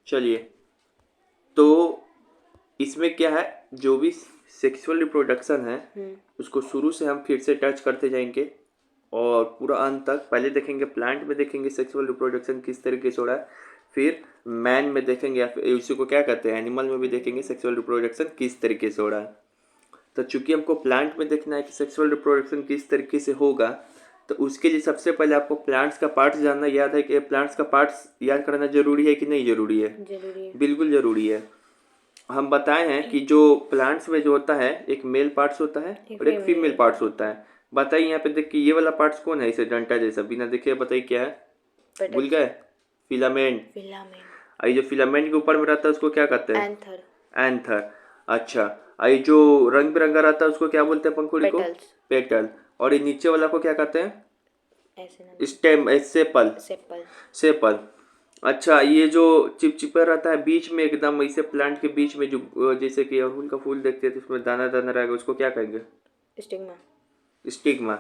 चलिए, तो इसमें क्या है, जो भी सेक्सुअल रिप्रोडक्शन है उसको शुरू से हम फिर से टच करते जाएंगे और पूरा अंत तक। पहले देखेंगे प्लांट में, देखेंगे सेक्सुअल रिप्रोडक्शन किस तरीके से हो रहा है, फिर मैन में देखेंगे या फिर उसी को क्या कहते हैं एनिमल में भी देखेंगे सेक्सुअल रिप्रोडक्शन किस तरीके से हो रहा है। तो चूंकि हमको प्लांट में देखना है कि सेक्सुअल रिप्रोडक्शन किस तरीके से होगा, तो उसके लिए सबसे पहले आपको प्लांट्स का पार्ट्स जानना याद है कि प्लांट्स का पार्ट्स याद करना जरूरी है कि नहीं जरूरी है? जरूरी है। बिल्कुल जरूरी है। हम बताए हैं कि जो प्लांट्स में जो होता है एक मेल पार्ट्स होता है और एक फीमेल पार्ट्स होता है। बताइए यहाँ पे देख के ये वाला पार्ट्स कौन है, इसे डंटा जैसा बिना देखे बताइए क्या है? भूल गए? फिलामेंट। फिलामेंट। ये जो फिलामेंट के ऊपर में रहता है उसको क्या कहते हैं? एंथर। एंथर। अच्छा, ये जो रंग बिरंगा रहता है उसको क्या बोलते हैं पंखुड़ी को? पेटल्स। पेटल। और ये नीचे वाला को क्या कहते हैं? ऐसे ना। Stem, sepal. सेपल। सेपल। अच्छा, ये जो चिपचिपा रहता है बीच में एकदम ऐसे प्लांट के बीच में, जो जैसे कि अड़हुल का फूल देखते हैं तो उसमें दाना दाना रहेगा, उसको क्या कहेंगे? स्टिग्मा। स्टिग्मा।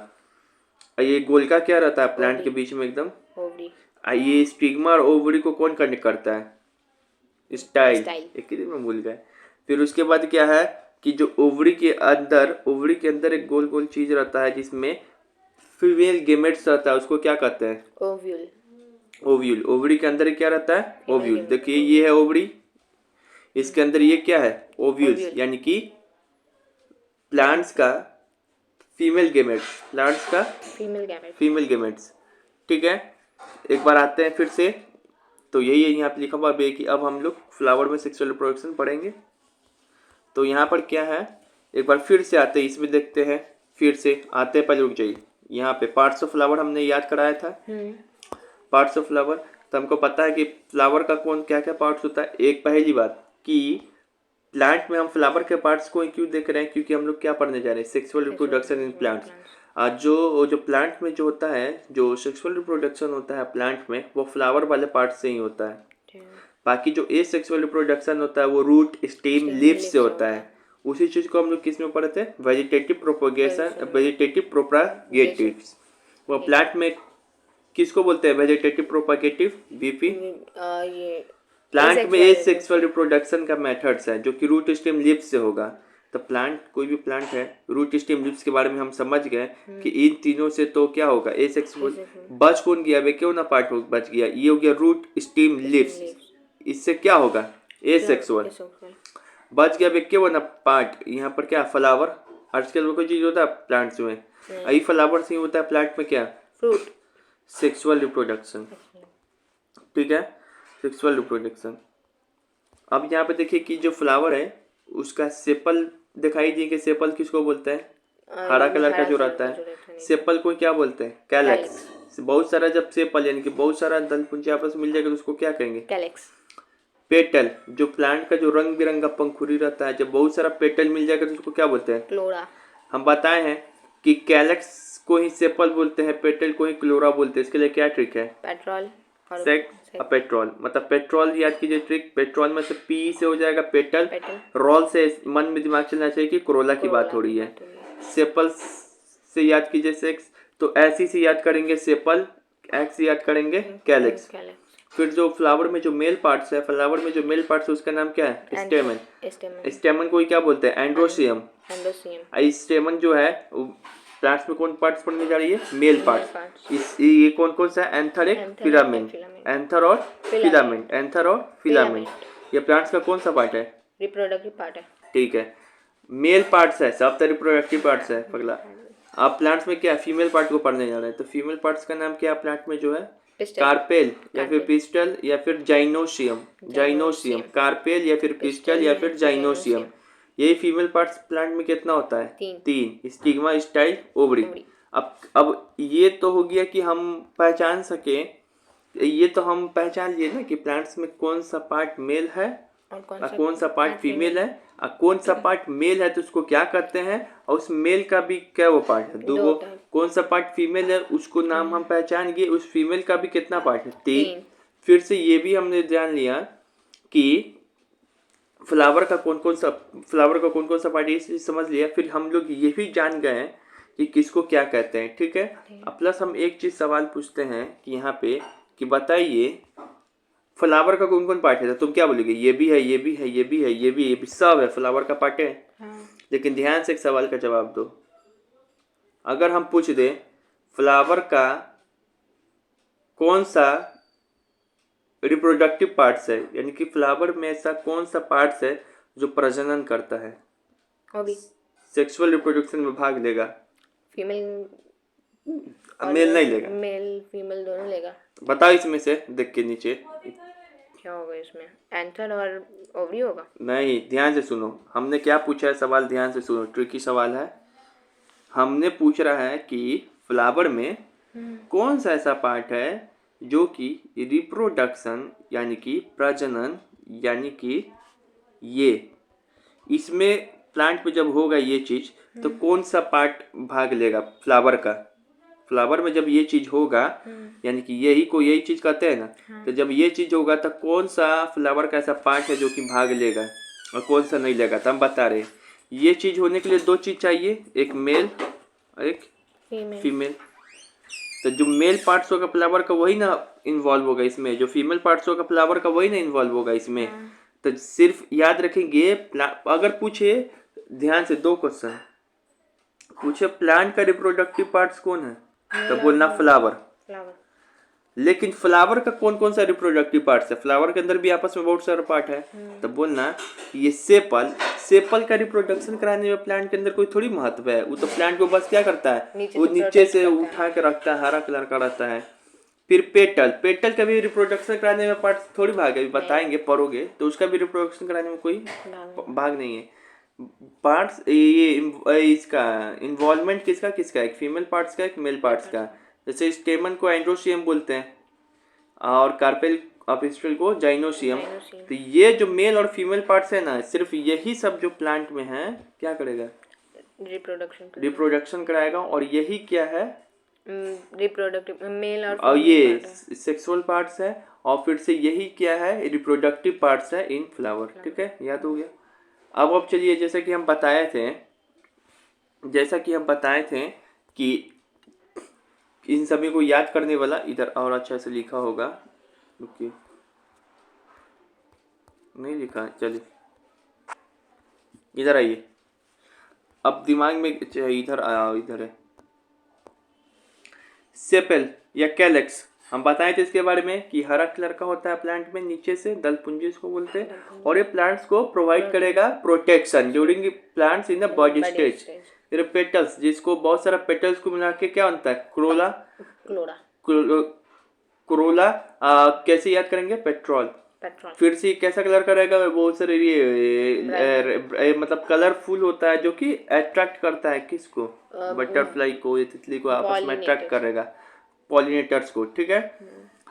ये गोलका क्या रहता है प्लांट के ओवरी। बीच में एकदम? ओवरी। ये स्टिग्मा और ओवरी को कौन कनेक्ट करता है? स्टाइल। स्टाइल। एक ही दिन में भूल गए। फिर उसके बाद क्या है कि जो ओवरी के अंदर एक गोल गोल चीज रहता है जिसमें फीमेल गेमेट्स रहता है, उसको क्या कहते हैं? ओव्यूल। ओव्यूल। ओवरी के अंदर क्या रहता है? Female ovule. गेमेट। देखिए ये है ओवरी, इसके अंदर ये क्या है? Ovules, ovule. यानी कि प्लांट्स का फीमेल गेमेट्स, प्लांट्स का फीमेल गैमेट। Female gametes. ठीक है, एक बार आते हैं फिर से। तो यही है यहाँ पे लिखा हुआ है कि अब हम लोग फ्लावर में सेक्सुअल रिप्रोडक्शन पढ़ेंगे। तो यहाँ पर क्या है, एक बार फिर से आते हैं इसमें देखते हैं। फिर से आते हैं, पहले रुक जाइए। यहाँ पे पार्ट्स ऑफ फ्लावर हमने याद कराया था। पार्ट्स ऑफ फ्लावर, तो हमको पता है कि फ्लावर का कौन क्या क्या पार्ट्स होता है। एक पहली बात कि प्लांट में हम फ्लावर के पार्ट्स को क्यों देख रहे हैं, क्योंकि हम लोग क्या पढ़ने जा रहे हैं? Sexual reproduction in plants. जो प्लांट में जो होता है, जो सेक्सुअल रिप्रोडक्शन होता है प्लांट में, वो फ्लावर वाले पार्ट से ही होता है। बाकी जो ए सेक्सुअल रिप्रोडक्शन होता है वो रूट, स्टेम, लीव्स से होता है। उसी चीज को हम लोग किस में पढ़े थे? Vegetative propagation, vegetative propagatives. वो प्लांट में किसको बोलते हैं? Vegetative propagative, VP. ये प्लांट में ए सेक्सुअल रिप्रोडक्शन का मेथड्स है जो कि रूट, स्टेम, लीव्स से होगा। तो प्लांट, कोई भी प्लांट है, रूट, स्टेम, लीव्स के बारे में हम समझ गए कि इन तीनों से तो क्या होगा? ए सेक्सुअल। बच कौन गया? वे क्यों ना पार्ट बच गया? ये हो गया रूट, स्टेम, लीव्स। इससे क्या होगा? ए सेक्सुअल। बच गया वे वाला पार्ट, यहाँ पर क्या? फ्लावर। आजकल वो कोई चीज होता है प्लांट्स में, यही फ्लावर से ही होता है प्लांट में क्या? फ्रूट। Sexual reproduction. ठीक है, सेक्सुअल रिप्रोडक्शन। अब यहाँ पे देखिए कि जो फ्लावर है उसका सेपल दिखाई देंगे। सेपल किसको बोलते हैं? हरा कलर का जो रहता है सेपल को क्या बोलते हैं? कैलेक्स। बहुत सारा जब सेपल यानी कि बहुत सारा दल पुंज आपस मिल जाएगा तो उसको क्या कहेंगे? कैलेक्स। पेटल, जो प्लांट का जो रंग बिरंगा पंखुड़ी रहता है, जब बहुत सारा पेटल मिल जाएगा तो उसको क्या बोलते हैं? क्लोरा। हम बताए हैं कि कैलेक्स को ही सेपल बोलते हैं, पेटल को ही क्लोरा बोलते हैं। इसके लिए क्या ट्रिक है? पेट्रोल। पेट्रोल। मतलब पेट्रोल याद कीजिए ट्रिक। पेट्रोल में से पी से हो जाएगा पेटल, पेटल। रोल से मन में दिमाग चलना चाहिए कि कोरोला की बात हो रही है। सेपल से याद कीजिए सेक्स, तो ऐसी से याद करेंगे सेपल, एक्स से याद करेंगे कैलेक्स। फिर जो फ्लावर में जो मेल पार्ट्स है, फ्लावर में जो मेल पार्ट्स है उसका नाम क्या है? स्टेमन। स्टेमन को क्या बोलते हैं? एंड्रोसियम। स्टेमन जो है प्लांट्स में कौन पार्ट्स पढ़ने जा रही है? Male parts. ये कौन कौन सा? एंथर, एक फिलामेंट। एंथर और फिलामेंट। एंथर और फिलामेंट। ये प्लांट्स का कौन सा पार्ट है? रिप्रोडक्टिव पार्ट है। ठीक है, मेल पार्ट्स है, सब तो रिप्रोडक्टिव पार्ट्स है पगला। आप प्लांट्स में क्या फीमेल पार्ट को पढ़ने जा रहे हैं, तो फीमेल पार्ट्स का नाम क्या है प्लांट में जो है? कार्पेल या फिर पिस्टल या फिर जाइनोसियम। जाइनोसियम, कार्पेल या फिर पिस्टल या फिर जाइनोसियम। यही फीमेल पार्ट्स प्लांट में कितना होता है? तीन। Stigma, style, ovary. अब ये तो हो गया कि हम पहचान सके, ये तो हम पहचान लिए ना कि प्लांट्स में कौन सा पार्ट मेल है और कौन सा पार्ट फीमेल है, और कौन सा पार्ट मेल है तो उसको क्या करते हैं, और उस मेल का भी क्या वो पार्ट है? दो। कौन सा पार्ट फीमेल है उसको नाम हम पहचान गए, उस फीमेल का भी कितना पार्ट है? तीन। फिर से ये भी हमने जान लिया कि फ्लावर का कौन कौन सा पार्ट, ये समझ लिया। फिर हम लोग ये भी जान गए कि किसको क्या कहते हैं। ठीक है, अब प्लस हम एक चीज सवाल पूछते हैं कि यहाँ पे कि बताइए फ्लावर का कौन कौन पार्ट है? तो तुम क्या बोलोगे? ये भी है, ये भी है, ये भी है, ये भी सब है, फ्लावर का पार्ट है। हाँ। लेकिन ध्यान से एक सवाल का जवाब दो। अगर हम पूछ दे फ्लावर का कौन सा रिप्रोडक्टिव पार्ट्स है, यानी कि फ्लावर में ऐसा कौन सा पार्ट्स है जो प्रजनन करता है, ओवी, सेक्सुअल रिप्रोडक्शन में भाग लेगा? फीमेल मेल नहीं लेगा। मेल फीमेल दोनों लेगा। बताओ इसमें से, देख के नीचे क्या होगा इसमें? एंथर और ओवरी होगा। नहीं, ध्यान से सुनो, हमने क्या पूछा है सवाल, ध्यान से सुनो, ट्रिकी सवाल है। हमने पूछ रहा है कि फ्लावर में कौन सा ऐसा पार्ट है जो कि रिप्रोडक्शन यानी कि प्रजनन यानी कि ये इसमें प्लांट में जब होगा ये चीज तो कौन सा पार्ट भाग लेगा फ्लावर का? फ्लावर में जब ये चीज होगा यानी कि यही चीज कहते हैं ना, तो जब ये चीज होगा तो कौन सा फ्लावर का ऐसा पार्ट है जो कि भाग लेगा और कौन सा नहीं लेगा? तो हम बता रहे ये चीज होने के लिए दो चीज चाहिए, एक मेल और एक फीमेल। तो जो मेल पार्ट्स होगा फ्लावर का वही ना इन्वॉल्व होगा इसमें, जो फीमेल पार्ट्स होगा फ्लावर का वही ना इन्वॉल्व होगा इसमें। तो सिर्फ याद रखेंगे अगर पूछे, ध्यान से दो क्वेश्चन पूछे, प्लांट का रिप्रोडक्टिव पार्ट्स कौन है तो बोलना फ्लावर। लेकिन फ्लावर का कौन कौन सा रिप्रोडक्टिव पार्ट्स है? फ्लावर के अंदर भी आपस में बहुत सारा पार्ट है। तो बोलना ये सेपल का रिप्रोडक्शन कराने में प्लांट के अंदर कोई थोड़ी महत्व है, वो तो प्लांट को बस क्या करता है, वो नीचे से उठा के रखता है, हरा कलर का रहता है। फिर पेटल का भी रिप्रोडक्शन कराने में पार्ट थोड़ी भाग है, बताएंगे पढ़ोगे तो उसका भी रिप्रोडक्शन कराने में कोई भाग नहीं है। पार्ट्स ये इसका इन्वॉल्वमेंट किसका एक फीमेल पार्ट्स का, एक मेल पार्ट्स का। जैसे स्टेमन को एंड्रोशियम बोलते हैं और कार्पेल पिस्टल को जाइनोशियम। तो ये जो मेल और फीमेल पार्ट्स है ना, सिर्फ यही सब जो प्लांट में है क्या करेगा? रिप्रोडक्शन कराएगा। और यही क्या है? रिप्रोडक्टिव मेल और ये सेक्सुअल पार्ट्स है, और फिर से यही क्या है? रिप्रोडक्टिव पार्ट्स है इन फ्लावर। ठीक है, याद हो गया। अब चलिए, जैसा कि हम बताए थे कि इन सभी को याद करने वाला इधर और अच्छा से लिखा होगा, ओके नहीं लिखा, चलिए इधर आइए, अब दिमाग में इधर है सेपल या कैलेक्स। हम बताए थे इसके बारे में कि हरा कलर का होता है प्लांट में, नीचे से दल पुंजी इसको बोलते हैं, और ये प्लांट्स को प्रोवाइड करेगा protection during plants in the body stage. फिर पेटल्स, जिसको बहुत सारा पेटल्स को मिला के क्या बनता है? क्रोला। कैसे याद करेंगे? पेट्रोल। फिर से कैसा कलर का रहेगा? बहुत सारे ये मतलब कलरफुल होता है, जो कि अट्रैक्ट करता है किसको? बटरफ्लाई को, ये तितली को आपस में अट्रैक्ट करेगा, पॉलिनेटर्स को। ठीक है,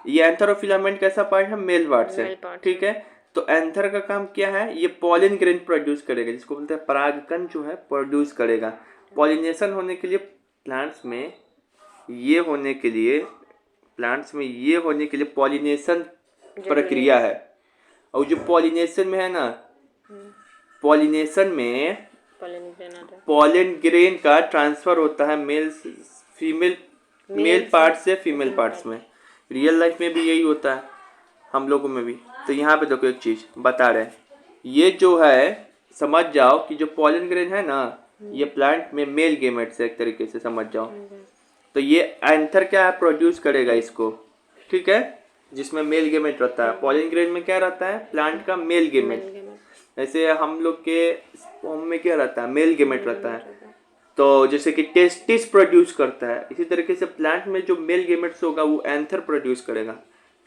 ये एंथर और फिलामेंट कैसा पार्ट है? मेल पार्ट है। ठीक है, तो एंथर का काम क्या है? ये पॉलिन ग्रेन प्रोड्यूस करेगा, जिसको बोलते हैं परागकण जो है प्रोड्यूस करेगा। पॉलिनेशन होने के लिए प्लांट्स में ये होने के लिए पॉलिनेशन प्रक्रिया है। और जो पॉलिनेशन में है ना, पॉलिनेशन में पॉलन ग्रेन का ट्रांसफर होता है मेल पार्ट से फीमेल पार्ट्स में। रियल लाइफ में भी यही होता है, हम लोगों में भी। तो यहाँ पे देखो एक चीज बता रहे हैं, ये जो है समझ जाओ कि जो पॉलन ग्रेन है ना, ये प्लांट में मेल गेमेट्स है, एक तरीके से समझ जाओ। तो ये एंथर क्या है? प्रोड्यूस करेगा इसको। ठीक है, जिसमें मेल गेमेट रहता है। पॉलन ग्रेन में क्या रहता है? प्लांट का मेल गेमेट। ऐसे हम लोग के स्पर्म में क्या रहता है? मेल गेमेट रहता है। तो जैसे कि टेस्टिस प्रोड्यूस करता है, इसी तरीके से प्लांट में जो मेल गेमेट्स होगा वो एंथर प्रोड्यूस करेगा।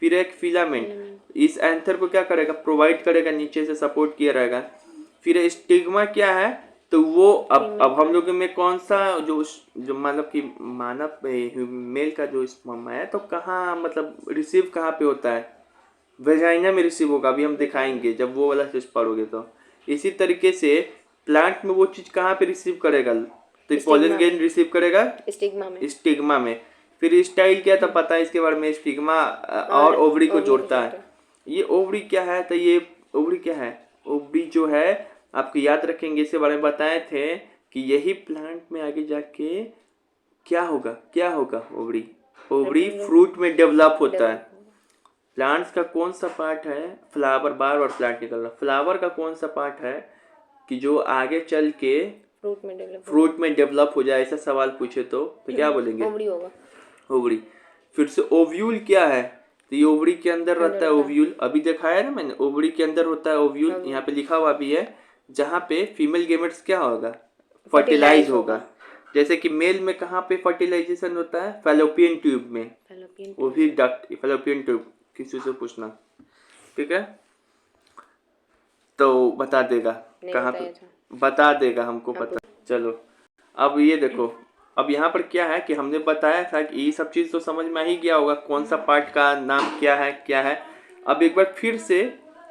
फिर एक फिलामेंट, इस एंथर को क्या करेगा? प्रोवाइड करेगा, नीचे से सपोर्ट किया रहेगा। फिर स्टिग्मा क्या है? तो वो अब हम लोग में कौन सा जो मतलब कि मानव मेल का जो स्पर्म है, तो कहाँ मतलब रिसीव कहाँ पे होता है? वेजाइना में रिसीव होगा, अभी हम दिखाएंगे जब वो वाला चीज पढ़ोगे। तो इसी तरीके से प्लांट में वो चीज कहाँ पे रिसीव करेगा? तो पॉलन ग्रेन रिसीव करेगा स्टिग्मा में। फिर स्टाइल क्या था पता है इसके बारे में? स्टिग्मा और ओवरी को जोड़ता है। ये ओवरी क्या है? तो ये ओवरी क्या है? ओवरी जो है आपको याद रखेंगे, इसके बारे में बताए थे कि यही प्लांट में आगे जाके क्या होगा? ओवरी फ्रूट में डेवलप होता है। प्लांट्स का कौन सा पार्ट है, फ्लावर, बार बार प्लांट निकल रहा, फ्लावर का कौन सा पार्ट है कि जो आगे चल के फ्रूट में डेवलप हो जाए, ऐसा सवाल पूछे तो क्या बोलेंगे? ओवरी होगा। ओवरी। फिर से ओव्यूल क्या है, तो ये ओवरी के अंदर रहता है ओव्यूल, अभी दिखाया ना मैंने, ओवरी के अंदर होता है ओव्यूल, यहाँ पे लिखा हुआ भी है, जहाँ पे फीमेल गेमेट्स क्या होगा, फर्टिलाइज होगा। जैसे कि मेल में कहाँ पे फर्टिलाइजेशन होता है, फैलोपियन ट्यूब में, वो भी डक्ट, फैलोपियन ट्यूब, किसी से पूछना, ठीक है, तो बता देगा कहाँ पे, बता देगा हमको पता। चलो अब ये देखो, अब यहाँ पर क्या है कि हमने बताया था कि ये सब चीज़ तो समझ में ही गया होगा, कौन सा पार्ट का नाम क्या है। अब एक बार फिर से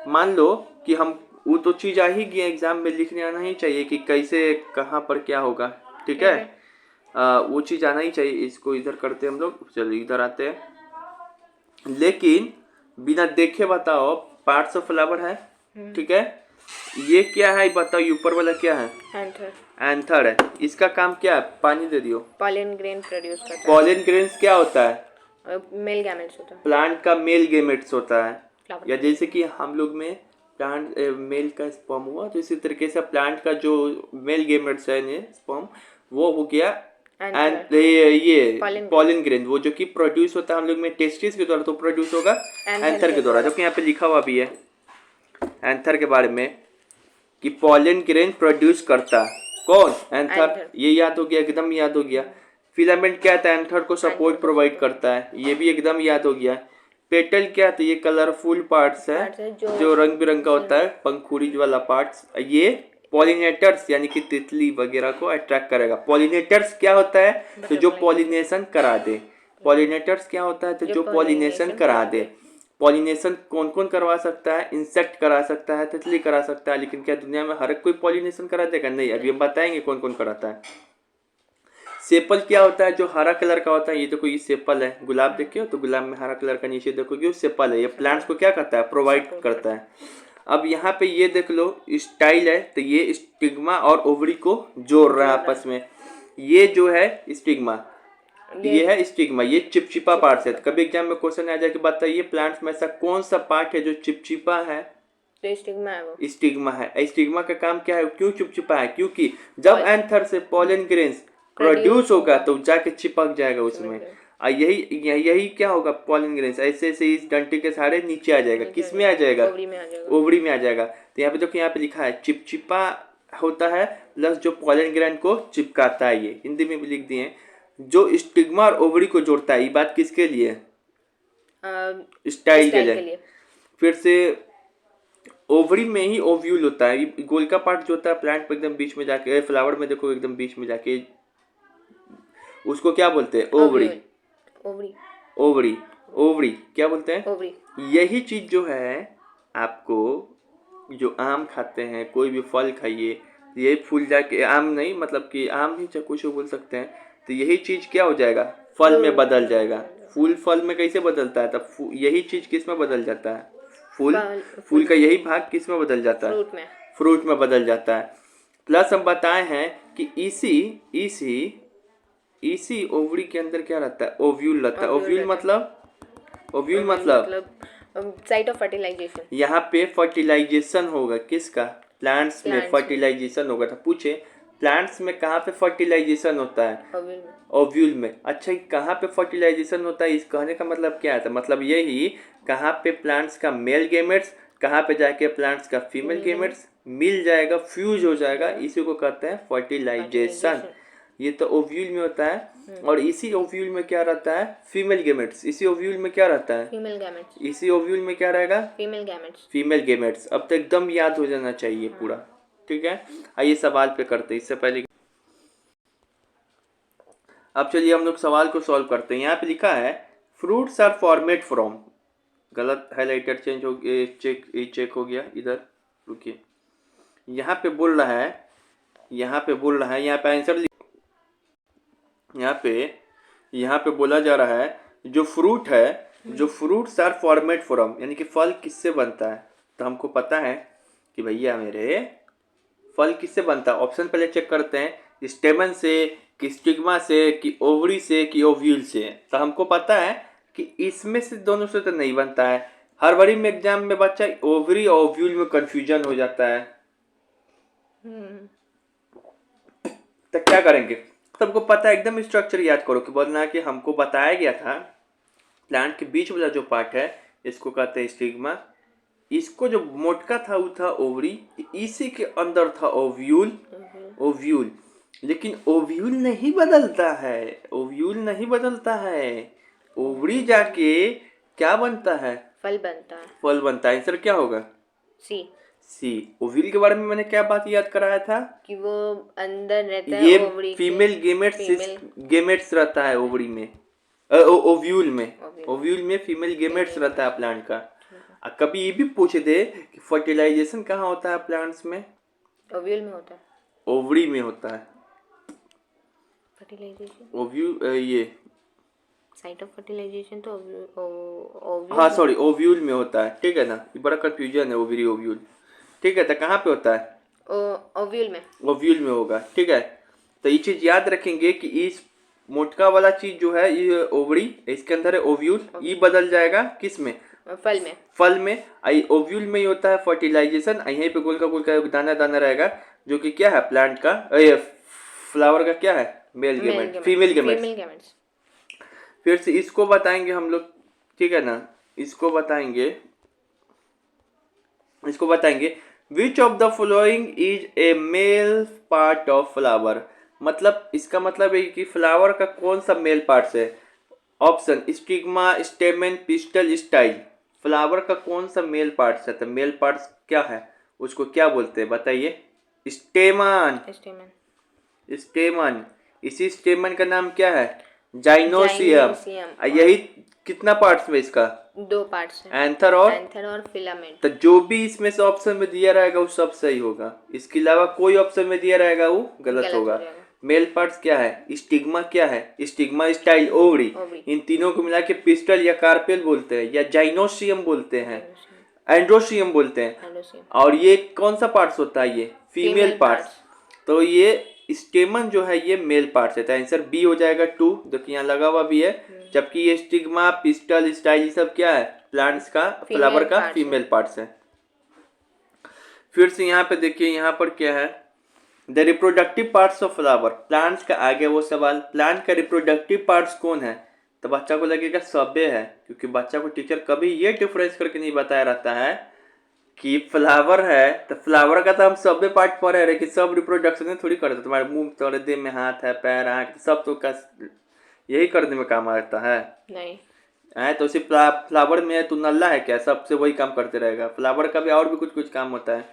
मान लो कि हम, वो तो चीज़ आ ही गया, एग्जाम में लिखने आना ही चाहिए कि कैसे कहाँ पर क्या होगा, ठीक है, वो चीज़ आना ही चाहिए। इसको इधर करते हैं हम लोग, चलो इधर आते हैं, लेकिन बिना देखे बताओ, पार्ट्स ऑफ फ्लावर है, ठीक है, ये क्या है बताओ, ऊपर वाला क्या है, एंथर है, इसका काम क्या है, पानी दे दियो, पॉलन ग्रेन प्रोड्यूस करता है। पॉलन ग्रेन्स क्या होता है, मेल गैमेट्स होता है, प्लांट का मेल गेमेट्स होता है, या जैसे कि हम लोग में प्लांट मेल का स्पर्म हुआ, तो इसी तरीके से प्लांट का जो मेल गेमेट्स है स्पर्म, वो हो गया एंड ये पॉलन ग्रेन, वो जो कि प्रोड्यूस होता है हम लोग में टेस्टिस के द्वारा, तो प्रोड्यूस होगा एंथर के द्वारा, जबकि यहाँ पे लिखा हुआ भी है एंथर के बारे में कि पॉलन ग्रेन प्रोड्यूस करता कौन, एंथर, ये याद हो गया, एकदम याद हो गया। फिलामेंट क्या था, एंथर को सपोर्ट प्रोवाइड करता है, ये भी एकदम याद हो गया। पेटल क्या था, ये कलरफुल पार्ट्स है जो रंग बिरंगा होता है, पंखुड़ी वाला पार्ट्स, ये पॉलिनेटर्स यानी कि तितली वगैरह को अट्रैक्ट करेगा। पॉलिनेटर्स क्या होता है, तो जो पॉलिनेशन करा दे, पॉलिनेटर्स क्या होता है, तो जो पॉलिनेशन करा दे। पॉलिनेशन कौन कौन करवा सकता है, इंसेक्ट करा सकता है, तितली करा सकता है, लेकिन क्या दुनिया में हर एक कोई पॉलिनेशन करा देगा, नहीं, अभी हम बताएंगे कौन कौन कराता है। सेपल क्या होता है, जो हरा कलर का होता है, ये देखो ये सेपल है, गुलाब देखिए तो गुलाब में हरा कलर का नीचे देखोगे वो सेपल है, ये प्लांट्स को क्या करता है, प्रोवाइड करता है। अब यहाँ पे ये देख लो स्टाइल है, तो ये स्टिग्मा और ओवरी को जोड़ रहा है आपस में, ये जो है स्टिग्मा, ये है स्टिग्मा, ये चिपचिपा पार्ट है। कभी एग्जाम में क्वेश्चन आ जाए कि बताइए प्लांट्स में ऐसा कौन सा पार्ट है जो चिपचिपा है, तो स्टिग्मा है, वो स्टिग्मा है। स्टिग्मा का काम क्या है, क्यों चिपचिपा है, क्योंकि जब एंथर से पॉलन ग्रेन्स प्रोड्यूस होगा तो जाके चिपक जाएगा उसमें, और यही क्या होगा, पॉलन ग्रेन्स ऐसे ऐसे इस डंटे के सहारे नीचे आ जाएगा, किस में आ जाएगा, ओवरी में आ जाएगा। तो यहाँ पे देखो, यहाँ पे लिखा है चिपचिपा होता है प्लस जो पॉलन ग्रेन को चिपकाता है, ये हिंदी में भी लिख दिए, जो स्टिग्मा और ओवरी को जोड़ता है। ये बात किसके लिए, स्टाइल के लिए। फिर से ओवरी में ही ओव्यूल होता है, ये गोल का पार्ट जो होता है प्लांट पे एकदम बीच में जाके, फ्लावर में देखो एकदम बीच में जाके, उसको क्या बोलते हैं, ओवरी, ओवरी, ओवरी क्या बोलते हैं, ओवरी। यही चीज जो है आपको, जो आम खाते हैं, कोई भी फल खाइए, ये फूल जाके, आम नहीं मतलब कि आम ही कुछ बोल सकते हैं, तो यही चीज क्या हो जाएगा, फल में बदल जाएगा। फूल फल में कैसे बदलता है, तब यही चीज किस में बदल जाता है, फूल का यही भाग किस में बदल जाता है, फ्रूट में बदल जाता है। प्लस हम बताए हैं कि इसी ओवरी के अंदर क्या रहता है, ओव्यूल रहता है। ओव्यूल मतलब साइट ऑफ फर्टिलाइजेशन, यहाँ पे फर्टिलाइजेशन होगा, किसका, प्लांट्स में फर्टिलाइजेशन होगा। तो पूछे प्लांट्स में कहाँ पे फर्टिलाइजेशन होता है, ओव्यूल में। अच्छा, कहाँ पे फर्टिलाइजेशन होता है, इस कहने का मतलब क्या है, मतलब यही कहाँ पे प्लांट्स का मेल गेमेट्स, कहाँ पे जाके प्लांट्स का फीमेल गेमेट्स मिल जाएगा, फ्यूज हो जाएगा, इसी को कहते हैं फर्टिलाइजेशन। ये तो ओव्यूल में होता है, और इसी ओव्यूल में क्या रहता है, फीमेल गेमेट्स। इसी ओव्यूल में क्या रहता है, फीमेल गैमेट्स। इसी ओव्यूल में क्या रहेगा, फीमेल गेमेट्स। अब तो एकदम याद हो जाना चाहिए पूरा, ठीक है। आइए सवाल पे करते हैं, इससे पहले अब चलिए हम लोग सवाल को सॉल्व करते हैं। यहाँ पे लिखा है फ्रूट्स आर फॉर्मेट फ्रॉम, गलत हाइलाइटर चेंज हो गया, चेक हो गया, इधर रुकिए, यहाँ पे बोल रहा है, यहाँ पे आंसर, यहाँ पे बोला जा रहा है जो फ्रूट है, जो फ्रूट्स आर फॉर्मेट फ्रॉम, यानी कि फल किससे बनता है। तो हमको पता है कि भैया मेरे फल किससे बनता है। ऑप्शन पहले चेक करते हैं, स्टेमन से, कि स्टिग्मा से, कि ओवरी से, कि ओव्यूल से। तो हमको पता है कि इसमें से दोनों से तो नहीं बनता है, हर बारी में एग्जाम में बच्चा ओवरी और ओव्यूल में कंफ्यूजन हो जाता है, तो क्या करेंगे? सबको पता है, एकदम स्ट्रक्चर याद करो कि बोलना कि हमको बताया गया था प्लांट के बीच वाला जो पार्ट है इसको कहते हैं स्टिग्मा, इसको जो मोटका था वो था ओवरी, इसी के अंदर था ओव्यूल। ओव्यूल, लेकिन ओव्यूल नहीं बदलता है, ओव्यूल नहीं बदलता है, ओवरी जाके क्या बनता है? फल बनता है। फल बनता है। आंसर क्या होगा? सी। सी। ओव्यूल के बारे में मैंने क्या बात याद कराया था कि वो अंदर रहता है ये ओवरी के। फीमेल गेमेट्स रहता है ओवरी में, ओव्यूल में। ओव्यूल में फीमेल गेमेट्स रहता है प्लांट का। कभी ये भी पूछ दे कि फर्टिलाइजेशन कहाँ होता है प्लांट्स में? ओव्यूल में होता है। ओवरी में होता है फर्टिलाइजेशन। ओव्यूल, ये साइट ऑफ फर्टिलाइजेशन तो ओव्यूल। हाँ सॉरी, ओव्यूल में होता है, ठीक है ना? ये बड़ा कंफ्यूजन है ओवरी ओव्यूल, ठीक है? तो कहाँ पे होता है? ओव्यूल में। ओव्यूल में होगा, ठीक है? तो ये चीज याद रखेंगे कि इस मोटका वाला चीज जो है ये ओवरी, इसके अंदर है ओव्यूल, ये बदल जाएगा किस में? फल में। फल में। आई ओव्यूल में ही होता है फर्टिलाइजेशन। यहीं पे गोल का दाना दाना रहेगा जो कि क्या है? प्लांट का, फ्लावर का क्या है? Male gamete, female gamete. फिर से इसको बताएंगे हम लोग, ठीक है ना? इसको बताएंगे which of the following is a male part of flower. मतलब इसका मतलब है कि फ्लावर का कौन सा मेल पार्ट है? Option stigma, stamen, pistol, style. Flower का कौन सा मेल पार्ट है? तो मेल पार्ट क्या है, उसको क्या बोलते हैं बताइए? स्टेमन। स्टेमन। इसी स्टेमन का नाम क्या है? जाइनोसियम। यही कितना पार्ट्स में इसका? 2 पार्ट्स हैं। एंथर और फिलामेंट। तो जो भी इसमें से ऑप्शन में दिया रहेगा वो सब सही होगा, इसके अलावा कोई ऑप्शन में दिया रहेगा वो गलत होगा। मेल पार्ट्स क्या है? स्टिग्मा क्या है? Stigma, style, ovary. इन तीनों को मिला के पिस्टल या कार्पेल बोलते हैं, या जाइनोसियम बोलते हैं, एंड्रोसियम बोलते हैं। और ये कौन सा पार्ट्स होता है? ये फीमेल पार्ट्स। तो ये स्टेमन जो है ये मेल पार्ट्स है, तो आंसर बी हो जाएगा 2, देखिए यहाँ लगा हुआ भी है। जबकि ये स्टिग्मा, पिस्टल, स्टाइल ये सब क्या है? प्लांट्स का, फ्लावर का फीमेल पार्ट्स है। फिर से यहाँ पे देखिए, यहाँ पर क्या है? The reproductive parts of flower. Plants का आगे वो सवाल, प्लांट का रिप्रोडक्टिव पार्ट्स कौन है? तो बच्चा को लगेगा सभ्य है, क्योंकि बच्चा को टीचर कभी ये डिफरेंस करके नहीं बताया रहता है कि फ्लावर है तो फ्लावर का तो हम सभ्य पार्ट पढ़ रहे कि सब रिप्रोडक्शन में थोड़ी करते। तुम्हारे मुंह, तुम्हारे देह में हाथ है, पैर, आँख, सब तो का यही करने में काम आता है नहीं है। तो उसी फ्लावर में तू नल्ला है क्या? सबसे वही काम करते रहेगा। फ्लावर का भी और भी कुछ कुछ काम होता है।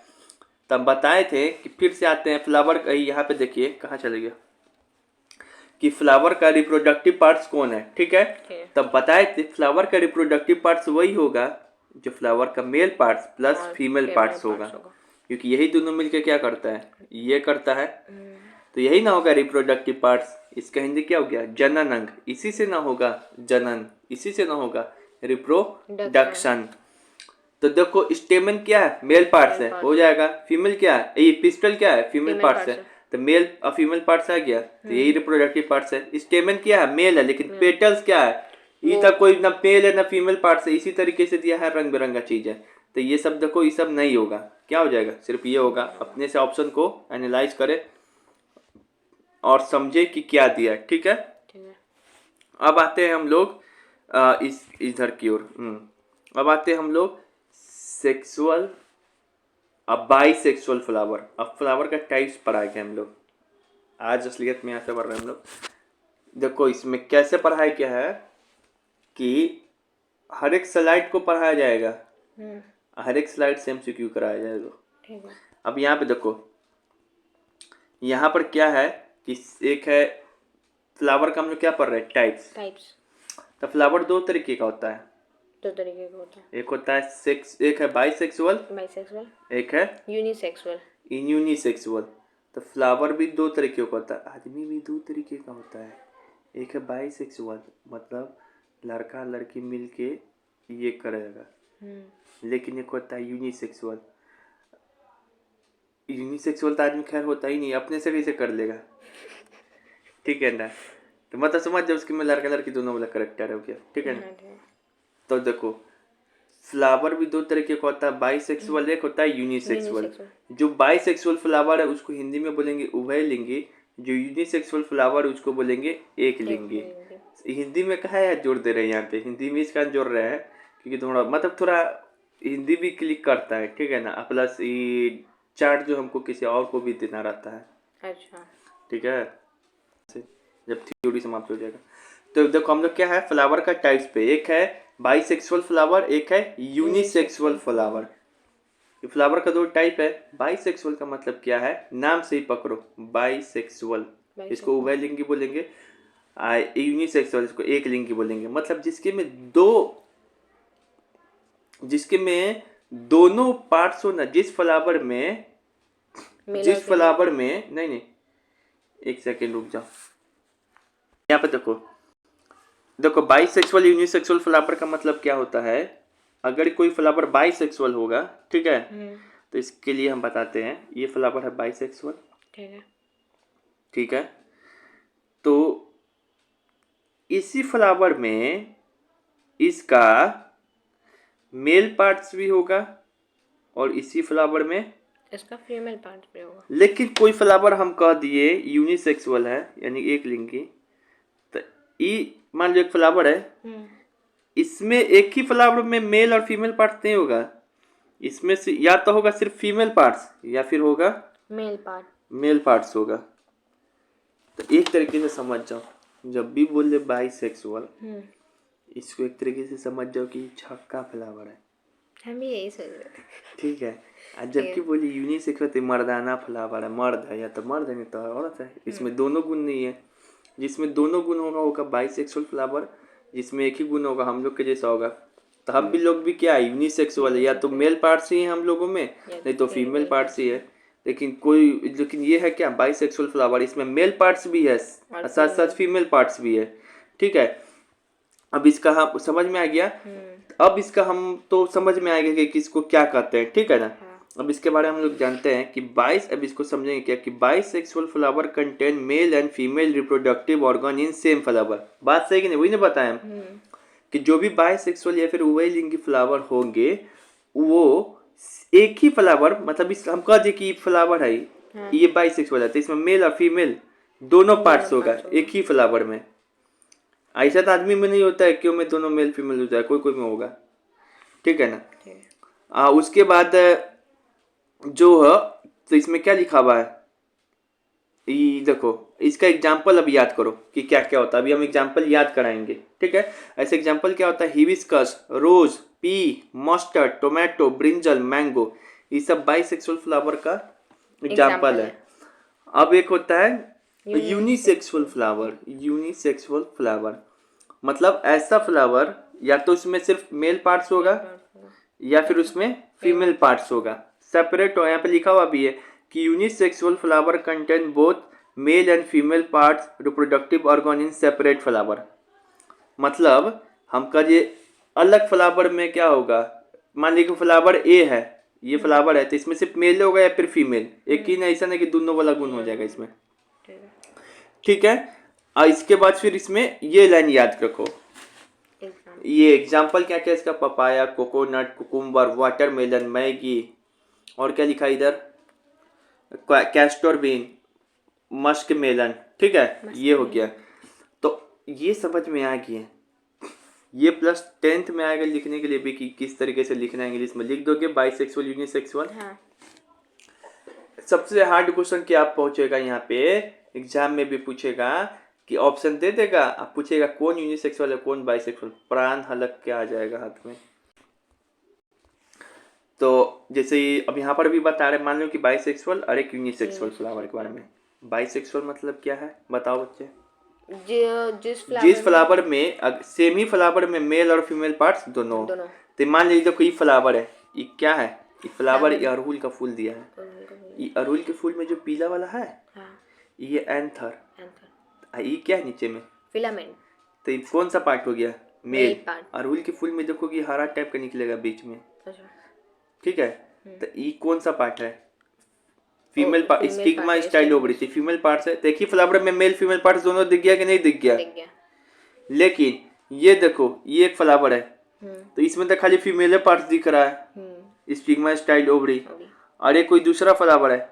तब बताए थे कि फिर से आते हैं फ्लावर का, यहाँ पे देखिए कहाँ चले गया कि फ्लावर का रिप्रोडक्टिव पार्ट्स कौन है, ठीक है? तब बताए थे फ्लावर का रिप्रोडक्टिव पार्ट्स वही होगा जो फ्लावर का male parts plus female parts होगा, क्योंकि यही दोनों मिलके क्या करता है? ये करता है। तो यही ना होगा रिप्रोडक्टिव पार्ट्स। इसका हिंदी क्या हो गया? जनन अंग। इसी से ना होगा जनन, इसी से ना होगा रिप्रोडक्शन। तो देखो स्टेमन क्या है? मेल पार्ट्स है, हो जाएगा। फीमेल क्या है? ये पिस्टल क्या है? फीमेल पार्ट्स है। तो मेल और फीमेल पार्ट्स आ गया, तो यही रिप्रोडक्टिव पार्ट्स है। स्टेमन क्या है? मेल है, लेकिन पेटल्स क्या है? ये तक कोई ना मेल है ना फीमेल पार्ट्स है, इसी तरीके से दिया है, रंग बिरंगा चीज है। तो ये सब देखो, ये सब नहीं होगा। क्या हो जाएगा? सिर्फ ये होगा। अपने से ऑप्शन को एनालाइज करे और समझे कि क्या दिया है, ठीक है? अब आते हैं हम लोग इस इधर की ओर। अब आते हैं हम लोग सेक्सुअल, अब बाइसेक्सुअल फ्लावर। अब फ्लावर का टाइप्स पर आ गए हम लोग। आज असलियत में ऐसे पढ़ रहे हैं हम लोग। देखो इसमें कैसे पढ़ाया क्या है कि हर एक स्लाइड को पढ़ाया जाएगा, हर एक स्लाइड से MCQ कराया जाएगा। अब यहाँ पे देखो, यहाँ पर क्या है कि एक है फ्लावर का, हम लोग क्या पढ़ रहे हैं? टाइप्स। तो फ्लावर 2 तरीके का होता है। 2 तरीके का होता है। एक होता है एक है बाइसेक्सुअल, एक है यूनिसेक्सुअल। तो फ्लावर भी 2 तरीके का होता है, आदमी भी 2 तरीके का होता है। एक है बाइसेक्सुअल, मतलब लड़का लड़की मिलके ये करेगा। लेकिन एक होता है यूनिसेक्सुअल। यूनिसेक्सुअल तो आदमी खैर होता ही नहीं, अपने से भी इसे कर लेगा, ठीक है ना? तो मतलब समझ जाओ उसकी में लड़का लड़की दोनों वाला करेक्टर हो गया, ठीक है ना? तो देखो फ्लावर भी दो तरीके का होता है, बाइसेक्सुअल एक होता है यूनिसेक्सुअल। यूनिसेक्सुअल। जो बाइसेक्सुअल फ्लावर है उसको हिंदी में बोलेंगे उभयलिंगी, जो यूनिसेक्सुअल फ्लावर है उसको बोलेंगे एक लिंगी। हिंदी में कहा है जोड़ दे रहे हैं यहाँ पे, हिंदी में इसका जोड़ रहे हैं क्योंकि थोड़ा मतलब थोड़ा हिंदी भी क्लिक करता है, ठीक है ना। प्लस ये चार्ट जो हमको किसी और को भी देना रहता है, अच्छा। ठीक है, जब थ्योरी समाप्त हो जाएगा। तो देखो हम लोग क्या है फ्लावर का टाइप्स पे, एक है बाइसेक्सुअल फ्लावर, एक है यूनिसेक्सुअल फ्लावर। ये फ्लावर का दो टाइप है। बाइसेक्सुअल का मतलब क्या है, नाम से ही पकड़ो, बाइसेक्सुअल इसको उभयलिंगी बोलेंगे, यूनिसेक्सुअल इसको एक लिंगी बोलेंगे। मतलब जिसके में दोनों पार्ट्स हो ना, जिस फ्लावर में नहीं, एक सेकेंड रुक जाओ, यहाँ पे देखो बाइसेक्सुअल यूनिसेक्सुअल फ्लावर का मतलब क्या होता है। अगर कोई फ्लावर बाइसेक्सुअल होगा, ठीक है, तो इसके लिए हम बताते हैं, ये फ्लावर है बाइसेक्सुअल, ठीक है। तो इसी फ्लावर में इसका मेल पार्ट्स भी होगा और इसी फ्लावर में इसका फीमेल पार्ट भी होगा। लेकिन कोई फ्लावर हम कह दिए यूनिसेक्सुअल है यानी एक लिंगी, तो मान लो एक फ्लावर है, इसमें एक ही फ्लावर में मेल और फीमेल पार्ट्स नहीं होगा, इसमें से या तो होगा सिर्फ फीमेल पार्ट्स या फिर होगा मेल पार्ट्स होगा। तो एक तरीके से समझ जाओ, जब भी बोले बाइसेक्सुअल, इसको एक तरीके से समझ जाओ कि छक्का फ्लावर है, हम भी यही सोच रहे थे, ठीक है। जबकि बोली यूनिसेक्सुअल तो मर्दाना फ्लावर है, मर्द है, या तो मर्द है नहीं तो औरत है, इसमें दोनों गुण नहीं है। जिसमें दोनों गुण होगा बाइसेक्सुअल फ्लावर, जिसमें एक ही गुण होगा हम लोग के जैसा होगा। तो हम भी लोग भी क्या है यूनिसेक्सुअल है, या तो मेल पार्ट्स ही है हम लोगों में, नहीं तो फीमेल पार्ट्स ही है। लेकिन ये है क्या बाइसेक्सुअल फ्लावर, इसमें मेल पार्ट्स भी है साथ साथ फीमेल पार्ट्स भी है, ठीक है। अब इसका हम समझ में आ गया, अब इसका हम तो समझ में आएगा कि किसको क्या कहते हैं, ठीक है ना। अब इसके बारे में हम लोग जानते हैं कि अब इसको समझेंगे क्या कि bisexual flower contain male and female reproductive organ in same flower. बात सही कि नहीं, वही ना बताया कि जो भी बाइसेक्सुअल या फिर उभयलिंगी फ्लावर होंगे वो एक ही फ्लावर, मतलब इस हम कह दे कि फ्लावर है ये बाइसेक्सुअल है, तो इसमें मेल और फीमेल दोनों पार्ट्स होगा एक ही फ्लावर में। ऐसा तो आदमी में नहीं होता है, क्यों में दोनों मेल फीमेल होता है, कोई कोई में होगा, ठीक है ना। उसके बाद जो है, तो इसमें क्या लिखा हुआ है, ये देखो इसका एग्जाम्पल अब याद करो कि क्या क्या होता है। अभी हम एग्जाम्पल याद कराएंगे, ठीक है। ऐसे एग्जाम्पल क्या होता है, hibiscus, rose, pea, mustard, tomato, brinjal, mango, ये सब बाइसेक्सुअल फ्लावर का एग्जाम्पल है। अब एक होता है यूनिसेक्सुअल फ्लावर, मतलब ऐसा फ्लावर या तो उसमें सिर्फ मेल पार्ट्स होगा या फिर उसमें फीमेल पार्ट्स होगा, सेपरेट हो। यहाँ पे लिखा हुआ भी है कि unisexual flower contain both male and female parts reproductive organ in separate flower. मतलब हम कह ये अलग फ्लावर में क्या होगा, मान लीजिए फ्लावर ए है, ये फ्लावर है, तो इसमें सिर्फ मेल होगा या फिर फीमेल, एक ही ना, ऐसा नहीं कि दोनों वाला गुण हो जाएगा इसमें, ठीक है। और इसके बाद फिर इसमें ये लाइन याद रखो, ये एग्जाम्पल क्या क्या इसका, papaya, coconut, cucumber, watermelon, Maggi, और क्या लिखा इधर, कैस्टर बीन, मस्क मेलन, ठीक है, ये हो गया। तो ये समझ में आ गया, ये प्लस 10th में आएगा लिखने के लिए भी कि किस तरीके से लिखना है, इंग्लिश में लिख दोगे बाइसेक्सुअल यूनिसेक्सुअल। सबसे हार्ड क्वेश्चन क्या आप पहुंचेगा यहाँ पे, एग्जाम में भी पूछेगा कि ऑप्शन दे देगा, आप पूछेगा कौन यूनिसेक्सुअल है कौन बाइसेक्सुअल, प्राण हलक के आ जाएगा हाथ में। तो जैसे अब यहाँ पर भी बता रहे, मान लो कि बाइसेक्सुअल और एक यूनिसेक्सुअल फ्लावर के बारे में। बाइसेक्सुअल मतलब क्या है बताओ बच्चे, जिस फ्लावर में सेम ही फ्लावर में मेल और फीमेल पार्ट्स दोनों। तो मान लीजिए कोई फ्लावर है, ये क्या है, ये फ्लावर, ये अड़हुल का फूल दिया है, ये अड़हुल के फूल में जो पीला वाला है ये एंथर, ये क्या है नीचे में फिलामेंट, तो ये कौन सा पार्ट हो गया, मेल। अड़हुल के फूल में देखोगे हरा टाइप का निकलेगा बीच में, ठीक है। तो ये कौन सा पार्ट है, female part, stigma style ovary थी फीमेल पार्ट्स है। तो एक ही फ्लावर में मेल फीमेल पार्ट्स दोनों दिख गया कि नहीं दिख गया, लेकिन ये देखो ये एक फ्लावर है, तो इसमें तो खाली फीमेल पार्ट्स दिख रहा है, स्टिग्मा स्टाइल ओवरी। अरे कोई दूसरा फ्लावर है,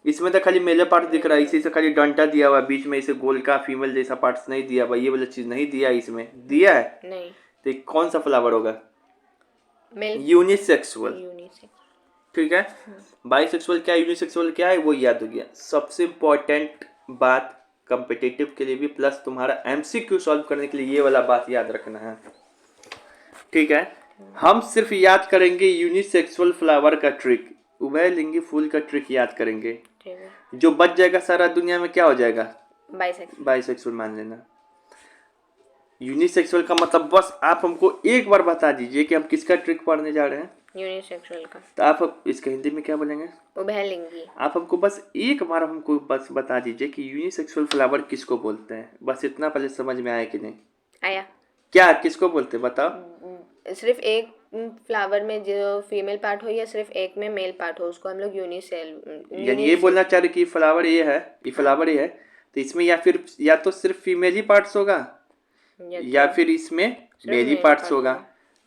इसमें तो खाली मेल पार्ट दिख रहा है, इसी से खाली डंटा दिया हुआ है, बीच में इसे गोल का फीमेल जैसा पार्ट्स नहीं दिया हुआ, ये वाला चीज नहीं दिया है, इसमें दिया है नहीं। तो ये कौन सा फ्लावर होगा? Male unisexual. यूनिसेक्स। ठीक है। बाइसेक्सुअल क्या है, यूनिसेक्सुअल क्या है, वो याद हो गया। सबसे इम्पोर्टेंट बात कॉम्पिटिटिव के लिए भी प्लस तुम्हारा एमसीक्यू सॉल्व करने के लिए ये वाला बात याद रखना है। ठीक है। हम सिर्फ याद करेंगे यूनिसेक्सुअल फ्लावर का ट्रिक, उभयलिंगी फूल का ट्रिक याद करेंगे। ठीक है। जो बच जाएगा सारा दुनिया में क्या हो जाएगा? बाइसेक्सुअल। बाइसेक्सुअल मान लेना। यूनिसेक्सुअल का मतलब बस आप हमको एक बार बता दीजिए कि हम किसका ट्रिक पढ़ने जा रहे हैं। यूनिसेक्सुअल का। तो आप इसका हिंदी में क्या बोलेंगे? उभयलिंगी। आप हमको बस एक बार हमको बस बता दीजिए कि यूनिसेक्सुअल फ्लावर किसको बोलते हैं, बस इतना पहले समझ में आया कि नहीं? आया। क्या किसको बोलते हैं बताओ? सिर्फ एक फ्लावर में जो फीमेल पार्ट हो या सिर्फ एक में मेल पार्ट हो, उसको हम लोग यानी ये बोलना चाह रहे कि फ्लावर ये है, ये फ्लावर ये है, तो इसमें या तो सिर्फ फीमेल ही पार्ट्स होगा या फिर इसमें मेल ही पार्ट्स होगा।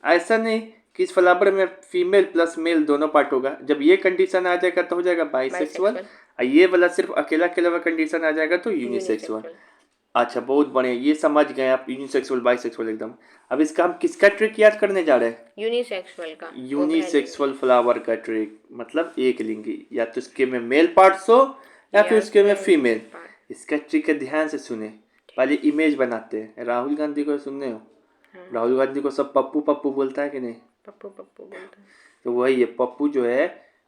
ऐसा नहीं कि इस फ्लावर में फीमेल प्लस मेल दोनों पार्ट होगा। जब ये कंडीशन आ जाएगा तो हो जाएगा बाइसेक्सुअल, और ये वाला सिर्फ अकेला अकेला कंडीशन आ जाएगा तो यूनिसेक्सुअल। अच्छा बहुत बढ़िया, ये समझ गए आप, यूनिसेक्सुअल बाइसेक्सुअल एकदम। अब इसका हम किसका ट्रिक याद करने जा रहे हैं? यूनिसेक्सुअल का। यूनिसेक्सुअल फ्लावर का ट्रिक मतलब एक लिंगी, या तो उसके में मेल पार्ट्स हो या फिर उसके में फीमेल। इसका ट्रिक है, ध्यान से सुने। पहले इमेज बनाते हैं। राहुल गांधी को सुनने हो? राहुल गांधी को सब पप्पू पप्पू बोलता है कि नहीं? पप्पू पप्पू बोलता है। तो वही है, पप्पू जो है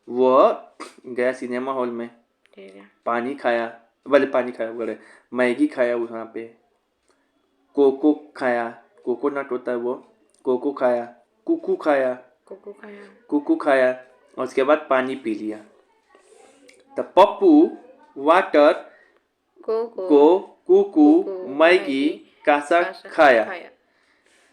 वो गया सिनेमा हॉल में, पानी खाया, बोले मैगी खाया, वहाँ पे कोको खाया, कोकोनट होता है वो, कोको खाया, कुकू खाया और उसके बाद पानी पी लिया। तो पप्पू वाटर को कुकू मैगी कासा खाया।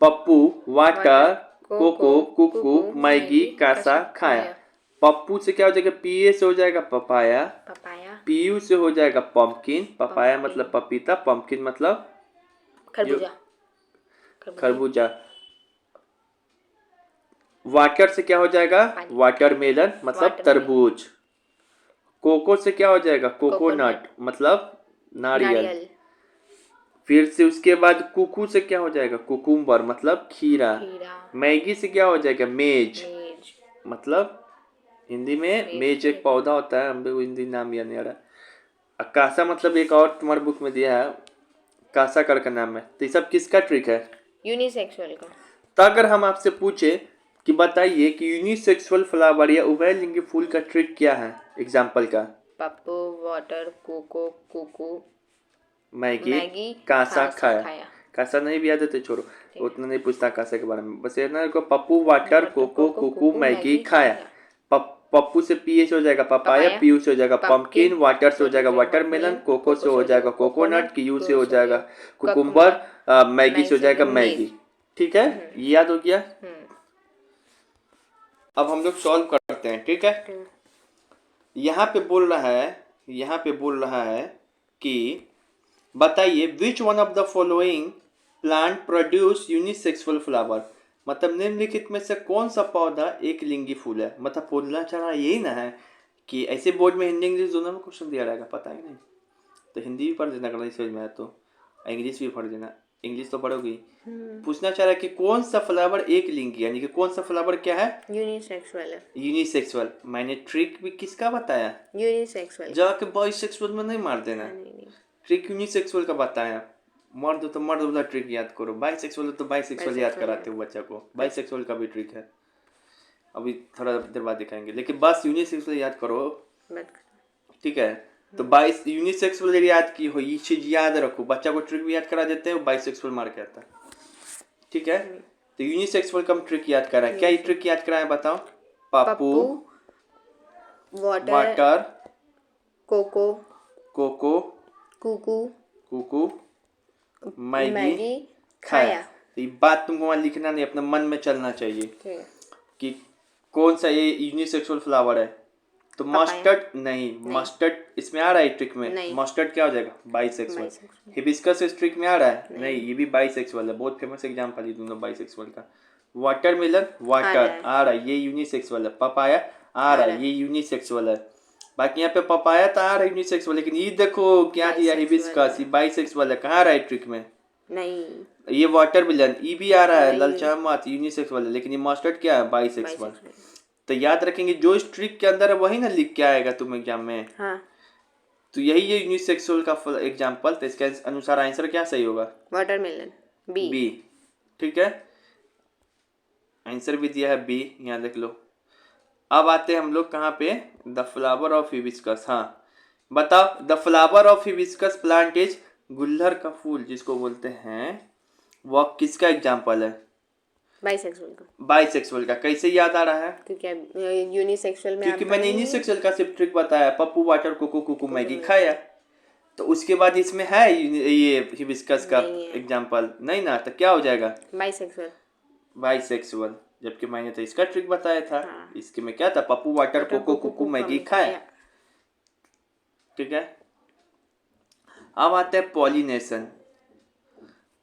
पप्पू वाटर कोको कुकू मैगी कासा खाया। पप्पू से क्या हो जाएगा? पीए से हो जाएगा पपाया, पीयू से हो जाएगा पंपकिन, पपाया मतलब पपीता, पंपकिन मतलब खरबूजा। वाटर से क्या हो जाएगा? वाटरमेलन मतलब तरबूज। कोको से क्या हो जाएगा? कोकोनट मतलब नारियल। फिर से उसके बाद कुकू से क्या हो जाएगा? कुकुम्बर मतलब खीरा। मैगी से क्या हो जाएगा? मेज मतलब हिंदी में मेज एक पौधा होता है, हम हिंदी नाम याद नहीं आ रहा। कासा मतलब एक और तुम्हारे बुक में दिया है, कासा करके नाम है। तो ये सब किसका ट्रिक है? यूनिसेक्सुअल का। तो अगर हम आपसे पूछे कि बताइए कि यूनिसेक्सुअल फ्लावर या उभयलिंगी फूल का ट्रिक क्या है, एग्जाम्पल का? पप्पू वाटर कोको कुकू मैगी कासा खाया। कासा नहीं भी याद है तो छोड़ो, उतना नहीं पूछता कासा के बारे में, बस ये ना पप्पू वाटर कोको कुकू मैगी खाया। पप्पू से पीए से हो जाएगा पपाया, पीयू से हो जाएगा पंपकिन, वाटर से हो जाएगा वाटरमेलन, कोको से हो जाएगा कोकोनट, कीयू से हो जाएगा कुकुम्बर, मैगी से हो जाएगा मैगी। ठीक है, ये याद हो गया। अब हम लोग सॉल्व करते हैं। ठीक है, यहाँ पे बोल रहा है कि बताइए which one of the following plant produce unisexual flower, मतलब निम्नलिखित में से कौन सा पौधा एक लिंगी फूल है। मतलब बोलना चाह रहा यही ना है कि ऐसे बोर्ड में हिंदी इंग्लिश दोनों में क्वेश्चन दिया रहेगा, पता ही नहीं तो हिंदी भी पढ़ देना, अगर समझ में आया तो इंग्लिश भी पढ़ देना, इंग्लिश तो पढ़ोगी। पूछना चाह रहा है कि कौन सा फ्लावर एक लिंगी, यानी कि कौन सा फ्लावर क्या है? यूनिसेक्सुअल। मैंने ट्रिक भी किसका बताया? यूनिसेक्सुअल। जाके बाइसेक्सुअल में नहीं मार देना, ट्रिक यूनिसेक्सुअल का बताया। मर्द तो मर्द वाला ट्रिक याद करो, बाइसेक्सुअल तो बाइसेक्सुअल याद कराते हो बच्चा को, बाइसेक्सुअल का भी ट्रिक है, अभी थोड़ा देर बाद दिखाएंगे, लेकिन बस यूनिसेक्सुअल याद करो। ठीक है, तो यूनिसेक्सुअल याद की हो, ये चीज याद रखो, बच्चा को ट्रिक भी याद करा देते हैं, बाइसेक्सुअल मार के आता है। ठीक है, तो यूनिसेक्सुअल का हम ट्रिक याद करा है। क्या ये ट्रिक याद कराया बताओ? पप्पू वाटर कोको कुकू मैगी खाया। तो ये बात तुमको वहां लिखना नहीं, अपने मन में चलना चाहिए कि कौन सा ये यूनिसेक्सुअल फ्लावर है। तो मस्टर्ड नहीं, मस्टर्ड इसमें आ रहा है ट्रिक में, मस्टर्ड क्या हो जाएगा? बाइसेक्सुअल। हिबिस्कस इस ट्रिक में आ रहा है नहीं, ये भी बाइसेक्सुअल है, बहुत फेमस एग्जांपल है दोनों बाइसेक्सुअल का। वाटरमेलन वाटर रहा है। आ रहा है, ये यूनिसेक्सुअल है। पपाया आ रहा है, ये यूनिसेक्सुअल है। बाकी यहाँ पे पपाया तो आ रहा है यूनिसेक्सुअल, लेकिन ये देखो क्या दिया हिबिस्कस, ये बाइसेक्सुअल है। कहाँ रहा है ट्रिक में? नहीं, ये वाटरमेलन ई भी आ रहा है, ललचा मत, यूनिसेक्सुअल है, लेकिन ये मस्टर्ड क्या है? बाइसेक्सुअल। तो याद रखेंगे जो इस ट्रिक के अंदर है वही ना लिख के आएगा तुम एग्जाम में। हाँ, तो यही है यूनिसेक्सुअल का एग्जाम्पल। तो इसके अनुसार आंसर क्या सही होगा? Watermelon B. बी। ठीक है, आंसर भी दिया है बी, यहाँ देख लो। अब आते हैं हम लोग कहाँ पे? The flower of hibiscus. हाँ बताओ, the flower of hibiscus plant is, गुल्लर का फूल जिसको बोलते हैं, वह किसका एग्जाम्पल है? बाइसेक्सुअल का। बाइसेक्सुअल का। कैसे याद आ रहा है? क्योंकि यूनिसेक्सुअल में क्योंकि मैंने यूनिसेक्सुअल का सिर्फ ट्रिक बताया, पप्पू वाटर कोको कुकू मैगी खाया। तो उसके बाद इसमें है ये हिबिस्कस का एग्जाम्पल नहीं ना, तो क्या हो जाएगा? बाइसेक्सुअल। बाइसेक्सुअल, जबकि मैंने तो इसका ट्रिक बताया था। इसके में क्या था? पप्पू वाटर कोको कुकू मैगी खाया। ठीक है, अब आते हैं पॉलिनेशन।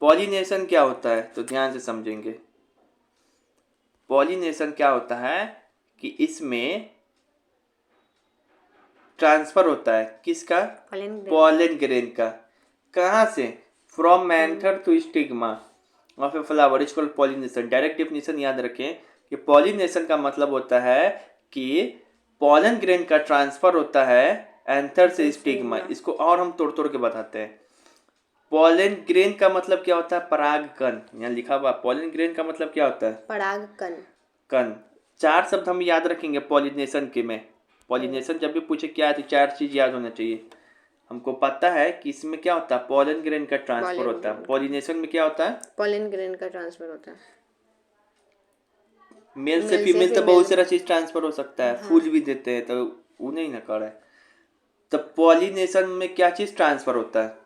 पॉलिनेशन क्या होता है तो ध्यान से समझेंगे। पॉलिनेशन क्या होता है कि इसमें ट्रांसफर होता है किसका? पॉलन ग्रेन का। कहाँ से? From anther to stigma of a flower is called pollination. Direct definition याद रखें कि पॉलिनेशन का मतलब होता है कि पॉलन ग्रेन का ट्रांसफर होता है एंथर से स्टिग्मा। इसको और हम तोड़ तोड़ के बताते हैं। पॉलन ग्रेन का मतलब क्या होता है? परागकण। यहाँ लिखा हुआ पॉलन ग्रेन का मतलब क्या होता है? परागकण। कण। 4 शब्द हम याद रखेंगे पॉलिनेशन के में। पॉलिनेशन जब भी पूछे क्या है तो 4 चीज याद होना चाहिए। हमको पता है कि इसमें क्या होता है? पॉलन ग्रेन का ट्रांसफर होता है। पॉलिनेशन में क्या होता है? पॉलन ग्रेन का ट्रांसफर होता है। मेल से फीमेल तो बहुत सारा चीज ट्रांसफर हो सकता है। फूल भी देते हैं, तो वो नहीं ना कर है। तो पॉलिनेशन में क्या चीज ट्रांसफर होता है?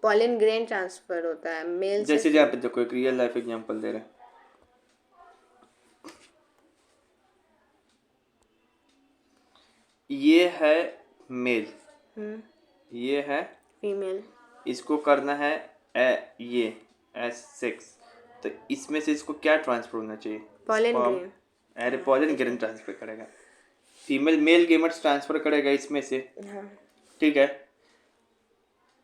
पॉलन ग्रेन ट्रांसफर होता है मेल से। जैसे यहाँ पे देखो एक रियल लाइफ एग्जांपल दे रहे हैं। ये है मेल, ये है फीमेल। इसको करना है ये S6, तो इसमें से इसको क्या ट्रांसफर होना चाहिए? Pollen grain. अरे पॉलन ग्रेन ट्रांसफर करेगा, फीमेल मेल गेमेट्स ट्रांसफर करेगा इसमें से। ठीक है,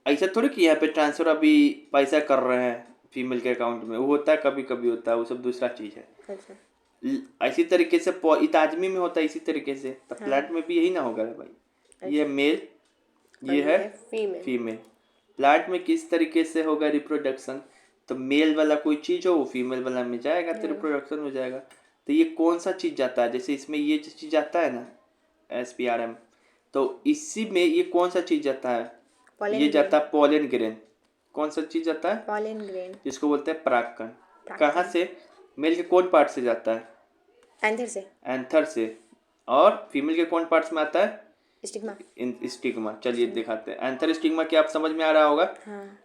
ऐसा थोड़ी कि यहाँ पे ट्रांसफर अभी पैसा कर रहे हैं फीमेल के अकाउंट में, वो होता है कभी कभी होता है, वो सब दूसरा चीज है। अच्छा, इसी तरीके से आदमी में होता है इसी तरीके से, तो प्लांट में भी यही ना होगा भाई। ये मेल, ये है फीमेल। प्लांट में किस तरीके से होगा रिप्रोडक्शन? तो मेल वाला कोई चीज हो वो फीमेल वाला में जाएगा तो रिप्रोडक्शन हो जाएगा। तो ये कौन सा चीज जाता है? जैसे इसमें ये चीज जाता है ना SPRM, तो इसी में ये कौन सा चीज जाता है? ये जाता है पॉलन ग्रेन। कौन सा चीज जाता है? पॉलन ग्रेन, जिसको बोलते हैं परागकण। कहाँ से? मेल के कौन पार्ट से जाता है? एंथर से। एंथर से। और फीमेल के कौन पार्ट्स में आता है? स्टिग्मा। स्टिग्मा। चलिए दिखाते हैं। एंथर स्टिग्मा क्या आप समझ में आ रहा होगा? हाँ।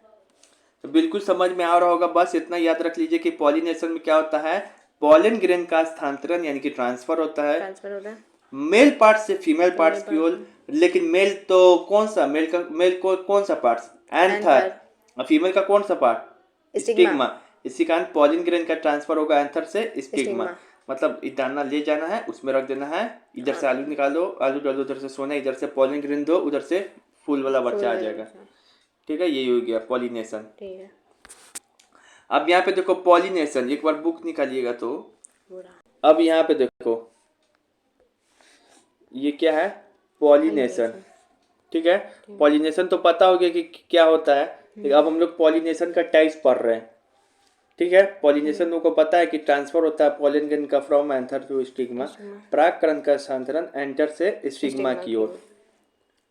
तो बिल्कुल समझ में आ रहा होगा। बस इतना याद रख लीजिए कि पॉलिनेशन में क्या होता है? पॉलन ग्रेन का स्थानांतरण यानी कि ट्रांसफर होता है मेल पार्ट से फीमेल पार्ट्स की ओर। लेकिन मेल तो कौन सा? मेल को कौन सा पार्ट्स? एंथर। और फीमेल का कौन सा पार्ट? स्टिग्मा। इसी कारण पॉलन ग्रेन का ट्रांसफर होगा एंथर से स्टिग्मा। मतलब दाना ले जाना है, उसमें रख देना है, इधर से आलू निकालो, आलू डालो, उधर से सोना, इधर से पॉलन ग्रेन दो, उधर से फूल वाला बच्चा आ जाएगा। ठीक है, यही हो गया पॉलिनेशन। ठीक है, अब यहाँ पे देखो पॉलिनेशन, एक बार बुक निकालिएगा तो अब यहाँ पे देखो ये क्या है? पॉलिनेशन। ठीक है, पॉलिनेशन तो पता हो गया कि क्या होता है। अब हम लोग पॉलिनेशन का टाइप्स पढ़ रहे हैं। ठीक है, पॉलिनेशन को पता है कि ट्रांसफर होता है पॉलन ग्रेन का फ्रॉम एंथर टू स्टिग्मा, परागकण का स्थानांतरण एंथर से स्टिग्मा की ओर।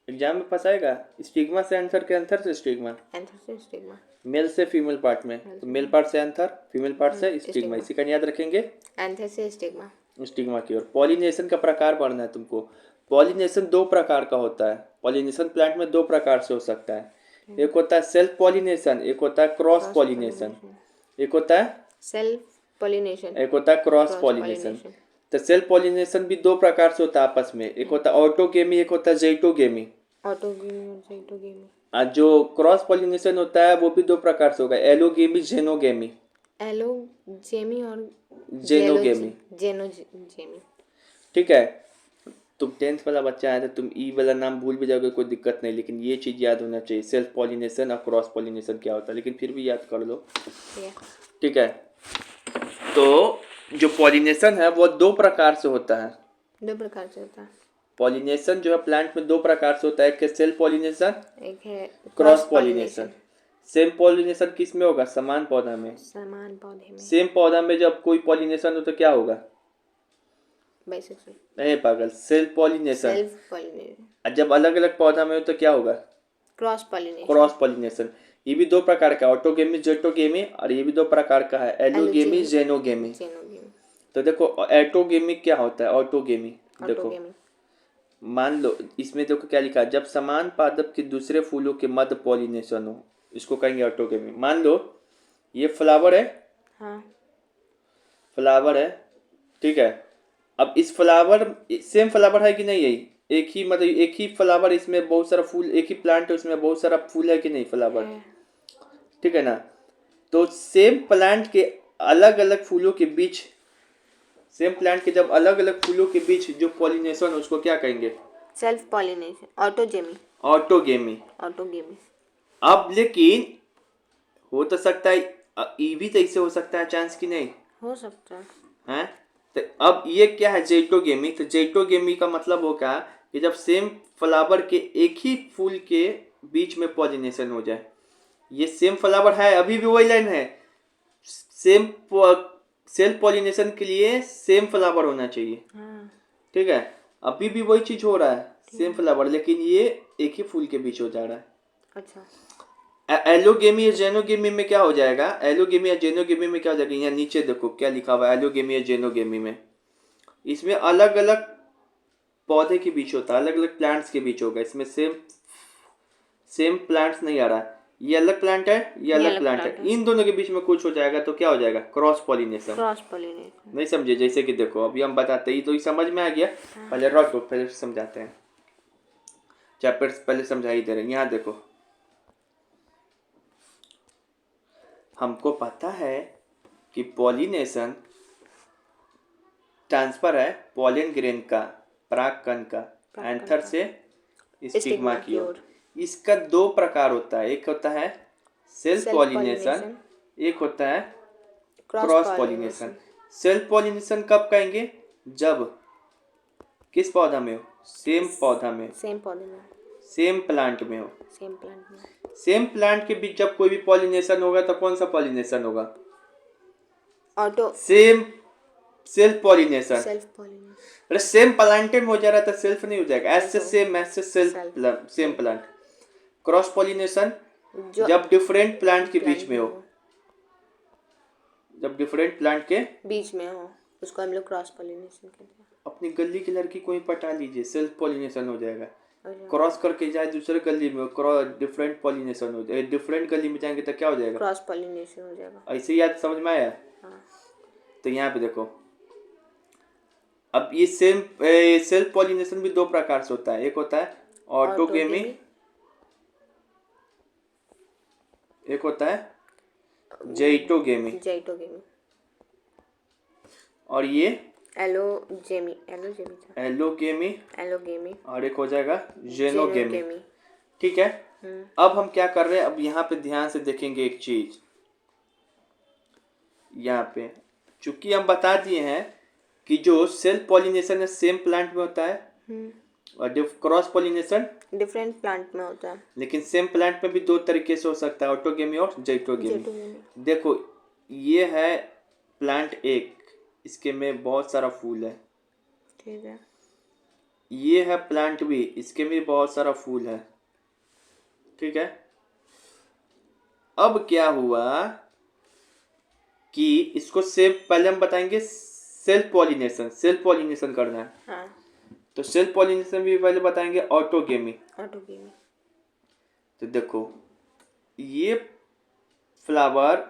एग्जाम में फंसाएगा स्टिग्मा से एंथर के, एंथर से स्टिग्मा, एंथर से स्टिग्मा, मेल से फीमेल पार्ट में, तो मेल पार्ट से एंथर, फीमेल पार्ट से स्टिग्मा। इसी का याद रखेंगे, एंथर से स्टिग्मा, स्टिग्मा की ओर। पॉलिनेशन का प्रकार पढ़ना है तुमको। पॉलिनेशन 2 प्रकार का होता है। पॉलिनेशन प्लांट में 2 प्रकार से हो सकता है। एक होता है सेल्फ पॉलिनेशन, एक होता है क्रॉस पॉलिनेशन। एक होता है सेल्फ पॉलिनेशन, एक होता है क्रॉस पॉलिनेशन। तो सेल्फ पॉलिनेशन भी 2 प्रकार से होता है आपस में, एक होता है ऑटोगेमी, एक होता है ज़ाइटोगेमी। ऑटोगेमी और ज़ाइटोगेमी। जो क्रॉस पॉलिनेशन होता है वो भी 2 प्रकार से होगा, एलोगेमी, जेनोगेमी। एलोजेमी और जेनोगेमी। जेनोजेमी। ठीक है, तुम 10th वाला बच्चा है तो तुम ई वाला नाम भूल भी जाओगे, कोई दिक्कत नहीं, लेकिन ये चीज़ याद होना चाहिए, सेल्फ पॉलिनेशन और क्रॉस पॉलिनेशन क्या होता है, लेकिन फिर भी याद कर लो। ठीक है, तो जो पॉलिनेशन है वो दो प्रकार से होता है। दो प्रकार से होता है। पॉलिनेशन जो है प्लांट में दो प्रकार से होता है, एक है सेल्फ पॉलिनेशन, एक है क्रॉस पॉलिनेशन। सेम पॉलिनेशन किस में होगा? समान पौधा में। समान पौधे में। सेम पौधा में जब कोई पॉलिनेशन हो तो क्या होगा? बाइसेक्सुअल। नहीं पागल, सेल्फ पॉलिनेशन। Self pollination. जब अलग अलग पौधा में हो तो क्या होगा? Cross pollination. Cross pollination. ये भी दो प्रकार का, ऑटोगेमी जेटोगेमी, और ये भी दो प्रकार का है, एलोगेमी जेनोगेमी। तो देखो ऑटोगेमी क्या होता है? ऑटोगेमी देखो, मान लो इसमें देखो क्या लिखा है, जब समान पादप के दूसरे फूलों के मध्य पॉलिनेशन हो, इसको कहेंगे ऑटोगेमी। मान लो ये फ्लावर है, हाँ। फ्लावर है, ठीक है। अब इस फ्लावर, सेम फ्लावर है कि नहीं? यही एक ही, मतलब एक ही फ्लावर, इसमें बहुत सारा फूल, एक ही प्लांट है उसमें बहुत सारा फूल है कि नहीं? फ्लावर, ठीक है ना। तो सेम प्लांट के अलग अलग फूलों के बीच, सेम प्लांट के जब अलग अलग फूलों के बीच जो पॉलिनेशन है उसको क्या कहेंगे? Self pollination, autogamy. Autogamy. Autogamy. अब लेकिन हो तो सकता है, ये भी तो इससे हो सकता है, चांस की नहीं हो सकता है, हैं? तो अब ये क्या है? जेटोगेमी। तो जेटोगेमी का मतलब होगा कि जब सेम फ्लावर के एक ही फूल के बीच में पॉलिनेशन हो जाए। ये सेम फ्लावर है, अभी भी वही लाइन है, सेम सेल्फ पॉलिनेशन के लिए सेम फ्लावर होना चाहिए। ठीक है, अभी भी वही चीज हो रहा है, सेम फ्लावर, लेकिन ये एक ही फूल के बीच हो जा रहा है। अच्छा, एलोगेमी या जेनोगेमी में क्या हो जाएगा? एलोगेमी या जेनोगेमी में क्या हो जाएगा? यहाँ नीचे देखो क्या लिखा हुआ है, एलोगेमी या जेनोगेमी में इसमें अलग अलग पौधे के बीच होता है, अलग अलग प्लांट्स के बीच होगा। इसमें सेम प्लांट्स नहीं आ रहा है, ये अलग प्लांट है, ये अलग प्लांट है, इन दोनों के बीच में कुछ हो जाएगा तो क्या हो जाएगा? Cross pollination. क्रॉस पॉलिनेशन नहीं समझे? जैसे कि देखो अभी हम बताते हैं, तो ये समझ में आ गया। पहले रखो, पहले समझाते हैं, चैप्टर पहले समझाई दे रहे हैं। यहाँ देखो, हमको पता है कि पॉलिनेशन ट्रांसफर है पॉलन ग्रेन का, परागकण का, एंथर से स्टिग्मा की ओर। इसका दो प्रकार होता है, एक होता है सेल्फ पॉलिनेशन, एक होता है क्रॉस पॉलिनेशन। सेल्फ पॉलिनेशन कब कहेंगे? जब किस पौधा में हो? सेम पौधा में, सेम पौधे में, सेम प्लांट में हो, सेम प्लांट में। सेम प्लांट के बीच जब कोई भी पॉलिनेशन होगा तो कौन सा पॉलिनेशन होगा? Auto, same self pollination. अरे सेम प्लांट में हो जा रहा था, सेल्फ नहीं हो जाएगा, ऐसे सेम, ऐसे self, same plant. Cross pollination जब डिफरेंट प्लांट के बीच में हो, जब डिफरेंट प्लांट के बीच में हो, उसको हम लोग क्रॉस पॉलिनेशन कहते हैं। अपनी गली की लड़की को ही पटा लीजिए, सेल्फ पॉलिनेशन हो जाएगा। क्रॉस करके जाए दूसरे गली में, डिफरेंट पॉलिनेशन हो जाए, डिफरेंट गली में जाएंगे तो क्या हो जाएगा? क्रॉस पॉलिनेशन हो जाएगा। ऐसे याद समझ में आया? हाँ। तो यहाँ पे देखो, अब ये सेल्फ पॉलिनेशन भी दो प्रकार से होता है, एक होता है ऑटोगेमी, एक होता है जेटोगेमी। और ये एलोगेमी और एक हो जाएगा जेनोगेमी। ठीक है, अब हम क्या कर रहे हैं? अब यहाँ पे ध्यान से देखेंगे एक चीज, यहाँ पे चूंकि हम बता दिए हैं कि जो सेल्फ पॉलिनेशन है सेम प्लांट में होता है और क्रॉस पॉलिनेशन डिफरेंट प्लांट में होता है, लेकिन सेम प्लांट में भी दो तरीके से हो सकता है, ऑटोगेमी और जेटोगेमी। देखो ये है प्लांट एक, इसके में बहुत सारा फूल है, ठीक है। ये है प्लांट बी, इसके में बहुत सारा फूल है, ठीक है। अब क्या हुआ कि इसको पहले हम बताएंगे सेल्फ पॉलिनेशन करना है। हाँ। तो सेल्फ पॉलिनेशन भी पहले बताएंगे ऑटोगेमी। तो देखो ये फ्लावर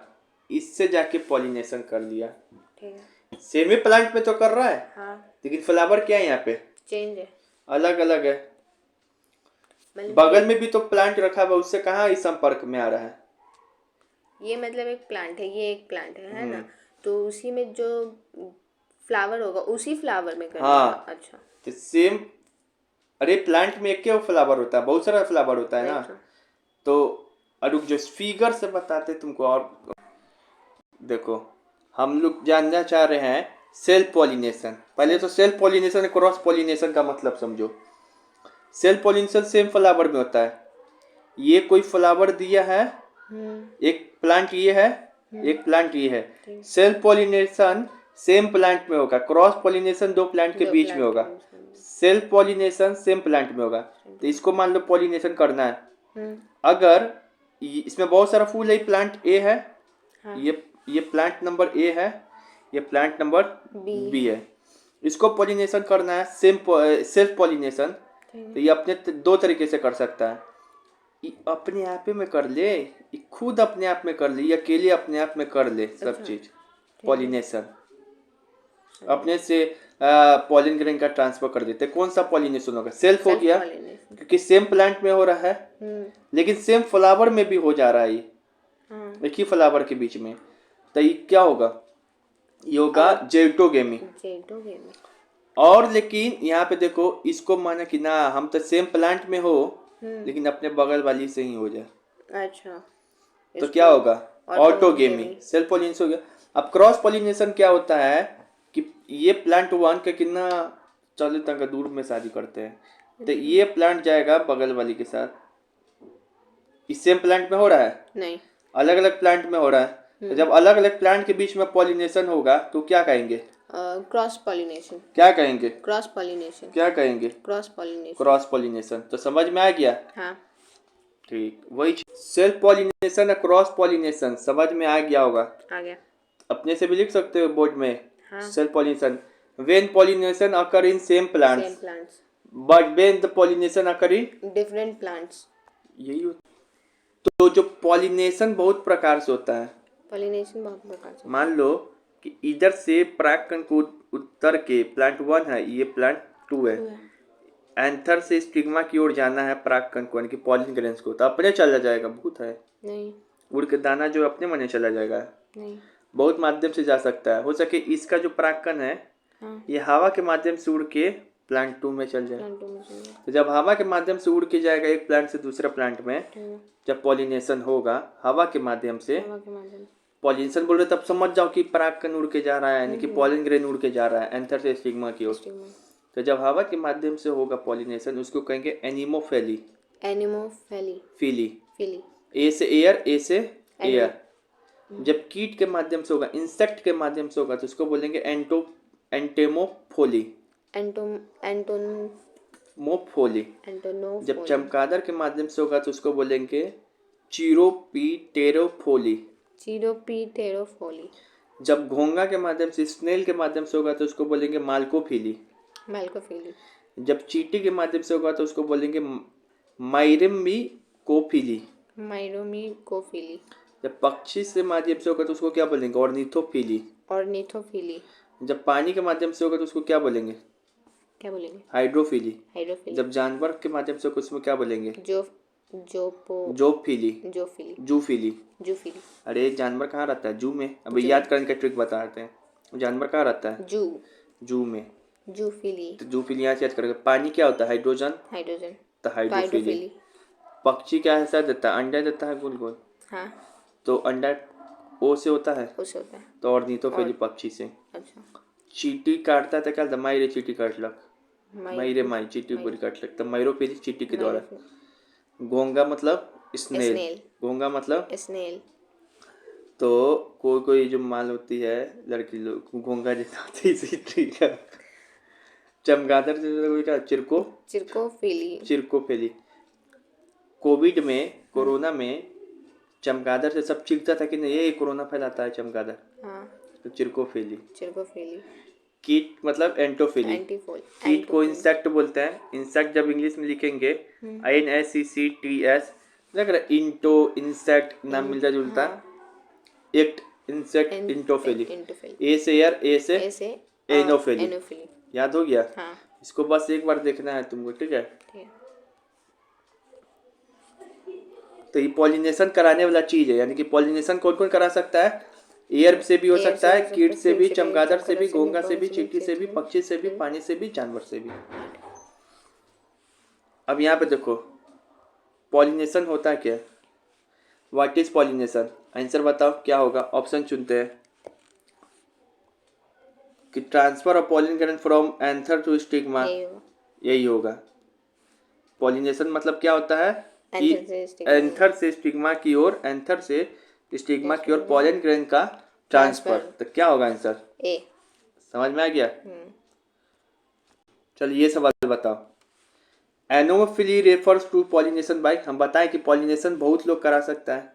इससे जाके पॉलिनेशन कर लिया, ठीक है। सेम ही प्लांट में तो कर रहा है, हाँ। लेकिन फ्लावर क्या है यहाँ पे? चेंज है, अलग अलग है। बगल में भी तो प्लांट रखा हुआ, उससे कहाँ इस संपर्क में आ रहा है? ये मतलब एक प्लांट है, ये एक प्लांट है ना? तो उसी में जो फ्लावर होगा उसी फ्लावर में करना हाँ। होगा। अच्छा, तो सेम, अरे प्लांट में एक क्या फ्लावर होता है, बहुत सारा फ्लावर होता है ना। राइट। तो रुक जो फिगर से बताते तुमको। और देखो, हम लोग जानना चाह रहे हैं सेल्फ पॉलिनेशन। पहले तो सेल्फ पॉलिनेशन और क्रॉस पॉलिनेशन का मतलब समझो। सेल्फ पॉलिनेशन सेम फ्लावर में होता है। ये कोई फ्लावर दिया है, एक प्लांट ये है, एक प्लांट ये है। सेल्फ पॉलिनेशन सेम प्लांट में होगा, क्रॉस पॉलिनेशन दो प्लांट के बीच में होगा। सेल्फ पॉलिनेशन सेम प्लांट में होगा। तो इसको मान लो पॉलिनेशन करना है। अगर इसमें बहुत सारा फूल है, प्लांट ए है, ये प्लांट नंबर ए है, ये प्लांट नंबर बी है। इसको पॉलिनेशन करना है सेम सेल्फ पॉलिनेशन। तो ये अपने दो तरीके से कर सकता है। ये अपने आप में कर ले, ये खुद अपने आप में कर ले, ये अकेले अपने आप में कर ले सब चीज पॉलिनेशन। अपने से पॉलिन ग्रेन का ट्रांसफर कर देते। कौन सा पॉलिनेशन होगा? सेल्फ हो गया, क्योंकि सेम प्लांट में हो रहा है, लेकिन सेम फ्लावर में भी हो जा रहा है ये, एक ही फ्लावर के बीच में। तो ये क्या होगा? ये होगा जेटोगेमी। और लेकिन यहाँ पे देखो, इसको माना कि ना हम तो सेम प्लांट में हो, लेकिन अपने बगल वाली से ही हो जाए। अच्छा, तो क्या होगा? ऑटोगेमी। सेल्फ पॉलिनेशन हो गया। अब क्रॉस पॉलिनेशन क्या होता है कि ये प्लांट वन का कितना चलो तक दूर में शादी करते हैं, तो ये प्लांट जाएगा बगल वाली के साथ। इस सेम प्लांट में हो रहा है? नहीं, अलग अलग प्लांट में हो रहा है। तो जब अलग अलग प्लांट के बीच में पॉलिनेशन होगा तो क्या कहेंगे? Cross pollination. क्या कहेंगे? Cross pollination. क्या कहेंगे? Cross pollination. Cross pollination. तो समझ में आ गया? हाँ, ठीक, वही सेल्फ पॉलिनेशन और क्रॉस पॉलिनेशन समझ में आ गया होगा। आ गया। अपने से भी लिख सकते हो बोर्ड में। Self pollination, when pollination occur in same plants, but when the pollination occur in different plants. यही होता। तो जो पॉलिनेशन बहुत प्रकार से होता है। पॉलिनेशन बहुत प्रकार से। मान लो कि इधर से परागकण को उत्तर के प्लांट 1 है, ये प्लांट 2 है। एंथर से स्टिग्मा की ओर जाना है परागकण को, यानी कि पॉलिन ग्रेन्स को, तो अपने चला जाएगा। भूत है नहीं, उड़ के दाना जो अपने मने चला जाएगा नहीं, बहुत माध्यम से जा सकता है। हो सके इसका जो परागकण है ये हवा के माध्यम से उड़ के प्लांट 2 में चल जाए। तो जब हवा के माध्यम से उड़ के जाएगा एक प्लांट से दूसरे प्लांट में, जब पॉलिनेशन होगा हवा के माध्यम से, पॉलिनेशन बोल रहे तब समझ जाओ कि परागकण उड़ के जा रहा है, यानी कि पॉलिन ग्रेन उड़ के जा रहा है एंथर से स्टिग्मा की ओर। तो जब हवा के माध्यम से होगा पॉलिनेशन, उसको कहेंगे एनिमोफेली। एनिमोफेली। फीली। फीली। ए से एयर, ए से एयर। जब कीट के माध्यम से होगा, इंसेक्ट के माध्यम से होगा, तो उसको बोलेंगे एंटेमोफोली। मोफोली। जब चमगादड़ के माध्यम से होगा तो उसको बोलेंगे चिरोपीटेरोफोली। चिरोपीटेरोफोली। जब घोंगा के माध्यम से, स्नेल के माध्यम से होगा तो उसको बोलेंगे माल्कोफिली। माल्कोफिली। जब चींटी के माध्यम से होगा तो उसको बोलेंगे माइरमीकोफिली। माइरोमीकोफिली। जब पक्षी से माध्यम से होगा तो उसको क्या बोलेंगे? ऑर्निथोफिली। ऑर्निथोफिली। जब पानी के माध्यम से होगा तो उसको क्या बोलेंगे? क्या बोलेंगे? हाइड्रोफिली। हाइड्रोफिली। जब जानवर के माध्यम से होगा उसमें क्या बोलेंगे? जोफिली। जूफिली। जूफिली। अरे जानवर कहाँ रहता है? जू में। अभी याद करने का ट्रिक बताते हैं। जानवर कहाँ रहता है? जू में। जूफिली। तो जूफिली यहाँ से याद करेंगे। पानी क्या होता है? हाइड्रोजन। तो हाइड्रोफिली। पक्षी क्या हिस्सा देता है? अंडा देता है गोल गोल। हाँ। तो अंडा ओ से होता है। तो ऑर्निथोफिली पक्षी से। अच्छा। चींटी काटता था, क्या होता? माई चींटी काटलक। माई चींटी पूरी काटलक, तब माइरोफिली चींटी के द्वारा। घोंगा मतलब स्नेल। घोंगा मतलब स्नेल। तो कोई कोई जो माल होती है लड़की लोग घोंगा जैसा होती है, इसी ट्री का। चमगादड़ जैसा कोई क्या? चिरकोफिली। कोविड में, कोरोना में चमगादड़ से सब चीखता था कि नहीं ये कोरोना फैलाता है चमगादड़। तो चिरकोफिली। कीट मतलब एंटोफिली। कीट को इंसेक्ट बोलते हैं। इंसेक्ट जब इंग्लिश में लिखेंगे INSECTS, लग रहा है इंटो, इंसेक्ट नाम मिलता जुलता। एक इंसेक्ट, इंटोफिली। ए से एयर, ए से एनोफिली। याद हो गया? इसको बस एक बार देखना है तुमको, ठीक है? तो ये पॉलिनेशन कराने वाला चीज है, यानी कि पॉलिनेशन कौन कौन करा सकता है? एयर से भी हो सकता है, कीट से भी, चमगादड़ से भी, घोंघा से भी, चींटी से भी, पक्षी से भी, पानी से भी, जानवर से भी। अब यहाँ पे देखो पॉलिनेशन होता है क्या? What is pollination? आंसर बताओ क्या होगा? ऑप्शन चुनते हैं कि transfer of pollen grain from anther to stigma, यही होगा। पॉलिनेशन मतलब क्या होता है कि एंथर से स्टिग्मा की ओर, एंथर से स्टिग्मा की ओर पॉलन ग्रेन का ट्रांसफर। तो क्या होगा आंसर? ए। समझ में आ गया? चलिए ये सवाल बताओ। एनोफिली रेफर्स टू पॉलिनेशन बाय, हम बताएं कि पॉलिनेशन बहुत लोग करा सकता है,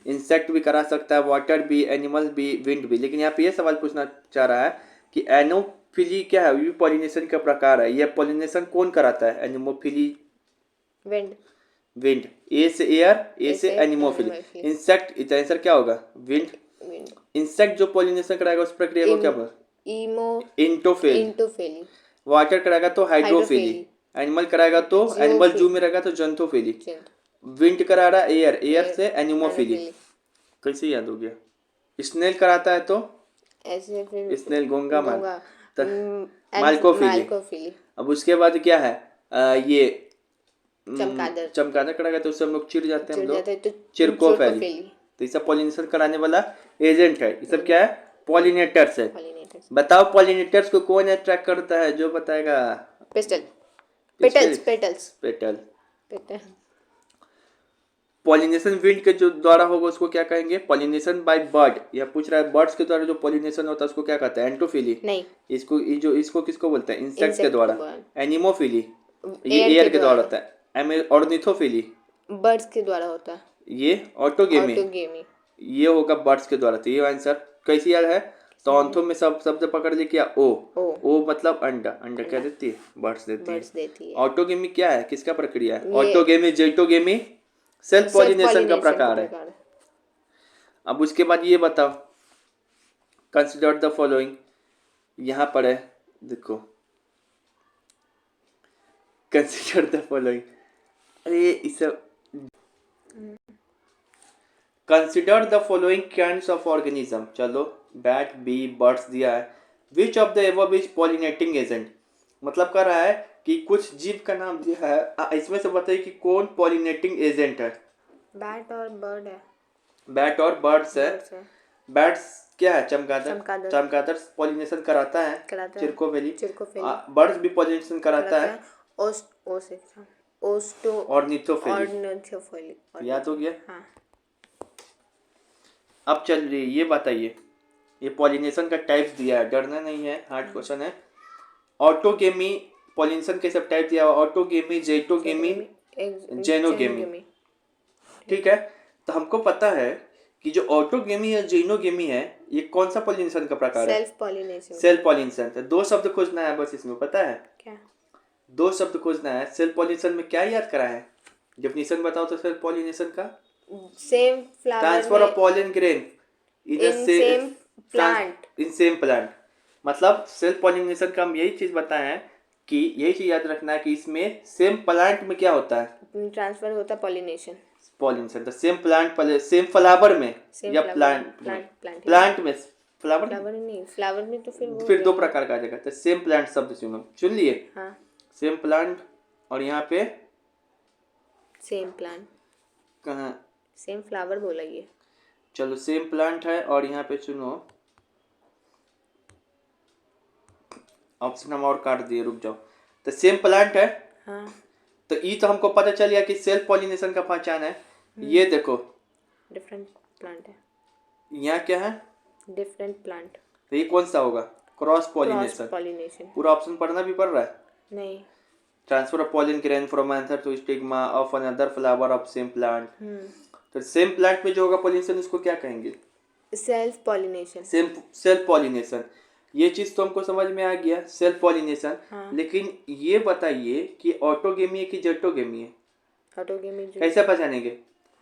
इंसेक्ट भी करा सकता है, वाटर भी, एनिमल भी, विंड भी। लेकिन यहाँ पे ये सवाल पूछना चाह रहा है कि एनोफिली क्या है? ये पॉलिनेशन का प्रकार है। यह पॉलिनेशन कौन कराता है? Anemophily, wind. विंड, ए से एयर, ए से एनिमोफिली। इंसेक्ट, इसका आंसर क्या होगा? विंड। इंसेक्ट जो पॉलिनेशन कराएगा उस प्रक्रिया को क्या बोलते हैं? इंटोफिली। वाटर कराएगा तो हाइड्रोफिली। एनिमल कराएगा तो, एनिमल जू में रहेगा तो जंतोफिली। विंड करा रहा है एयर, एयर से एनिमोफिली। कैसे याद हो गया? स्नेल कराता है तो ऐसे, फिर स्नेल, घोंघा, माल्कोफिली। अब उसके बाद क्या है? ये चमगादड़ कराएगा तो उससे हम लोग चिढ़ जाते हैं, हम लोग चिरकोफिली। तो ये सब पॉलिनेशन कराने वाला एजेंट है। ये सब क्या है? पॉलिनेटर्स है। बताओ पॉलिनेटर्स को कौन अट्रैक्ट करता है? जो बताएगा? पेटल। पॉलिनेशन विंड के जो द्वारा होगा उसको क्या कहेंगे? Pollination by bird. या पूछ रहा है बर्ड्स के द्वारा जो पॉलिनेशन होता है उसको क्या कहते हैं? एंटोफिली। नहीं, इसको किसको बोलते हैं? इंसेक्ट के द्वारा। एनिमोफिली ये एयर के द्वारा होता है। ऑर्निथोफिली बर्ड्स के द्वारा होता है। ये ऑटोगेमी ये होगा बर्ड्स के द्वारा। तो ये आंसर कैसी याद है? तो ऑन्थो में सब शब्द पकड़ ले क्या? ओ मतलब अंडा। अंडा क्या देती है? बर्ड्स देती है। ऑटोगेमी क्या है? किसका प्रक्रिया है? ऑटोगेमी, जेटोगेमी सेल्फ पॉलिनेशन का प्रकार है। अब उसके बाद ये बताओ, कंसिडर द फॉलोइंग। यहाँ पर है देखो, कंसिडर द फॉलोइंग। अरे इसे consider the following kinds of organism. चलो बैट, बी, बर्ड्स दिया है। Which of the above is pollinating agent? मतलब कर रहा है कि कुछ जीव का नाम दिया है, इसमें से बताइए कि कौन पॉलिनेटिंग एजेंट है। बैट और बर्ड है। बैट और बर्ड्स है। बैट्स क्या है? चमगादड़ पॉलिनेशन कराता है, चिरकोफिली। बर्ड्स भी पॉलिनेशन कराता है, ऑर्निथोफिली। याद हो गया? हाँ। अब चलिए ये बताइए, ये पॉलिनेशन का टाइप्स दिया है, डरना नहीं है, हार्ड क्वेश्चन है। ऑटोगेमी पॉलिनेशन के सब टाइप दिया है, ऑटोगेमी, जेटोगेमी, जेनोगेमी। ठीक है, तो हमको पता है कि जो ऑटोगेमी या जेनोगेमी है ये कौन सा पॉलिनेशन का प्रकार है? Self pollination. तो दो शब्द खोजना है बस इसमें, पता है क्या? दो शब्द खोजना है। सेल्फ पॉलिनेशन में क्या याद करा है? डेफिनेशन बताओ तो सेल्फ पॉलिनेशन का। Same flower, transfer of pollen grain in same plant. मतलब सेल्फ पॉलिनेशन का हम यही चीज बताए हैं कि यही चीज याद रखना है कि इसमें सेम प्लांट में क्या होता है? ट्रांसफर होता है पॉलिनेशन। तो सेम प्लांट, सेम फ्लावर में या प्लांट में फ्लावर में तो फिर दो प्रकार का आ जाएगा। तो सेम प्लांट शब्द चुन लिए। हाँ। सेम प्लांट और यहाँ पे सेम प्लांट कहाँ? सेम फ्लावर बोला ये। चलो सेम प्लांट है और यहाँ पे चुनो, ऑप्शन हम और काट दिए, रुक जाओ। तो सेम प्लांट है। हाँ। तो ये तो हमको पता चल गया कि सेल्फ पॉलिनेशन का पहचान है। ये देखो डिफरेंट प्लांट है। यहाँ क्या है? Different plant. तो ये कौन सा होगा? Cross pollination. पूरा ऑप्शन पढ़ना भी पड़ रहा है? नहीं। Transfer of pollen grain from anther to stigma of another flower of same plant. तो सेम प्लांट में जो होगा पॉलिनेशन उसको क्या कहेंगे? Self pollination. Self pollination. ये चीज तो हमको समझ में आ गया, सेल्फ पॉलिनेशन। हाँ। लेकिन ये बताइए कि ऑटोगेमी है कि जेटोगेमी है? ऑटोगेमी। कैसे पहचानेंगे?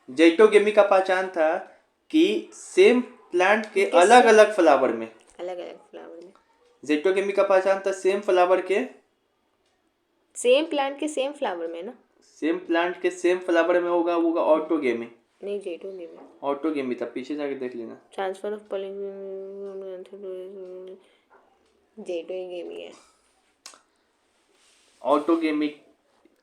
जेटोगेमी का पहचान था कि सेम प्लांट के अलग अलग फ्लावर में। जेटोगेमी का पहचान था सेम फ्लावर के, सेम प्लांट के सेम फ्लावर में ना, सेम प्लांट के सेम फ्लावर में होगा वो ऑटोगेमी। नहीं, जेटोगेमी। ऑटोगेमी था, पीछे जाके देख लेना। ट्रांसफर ऑफ पॉलन जेटोगेमी है। ऑटोगेमी,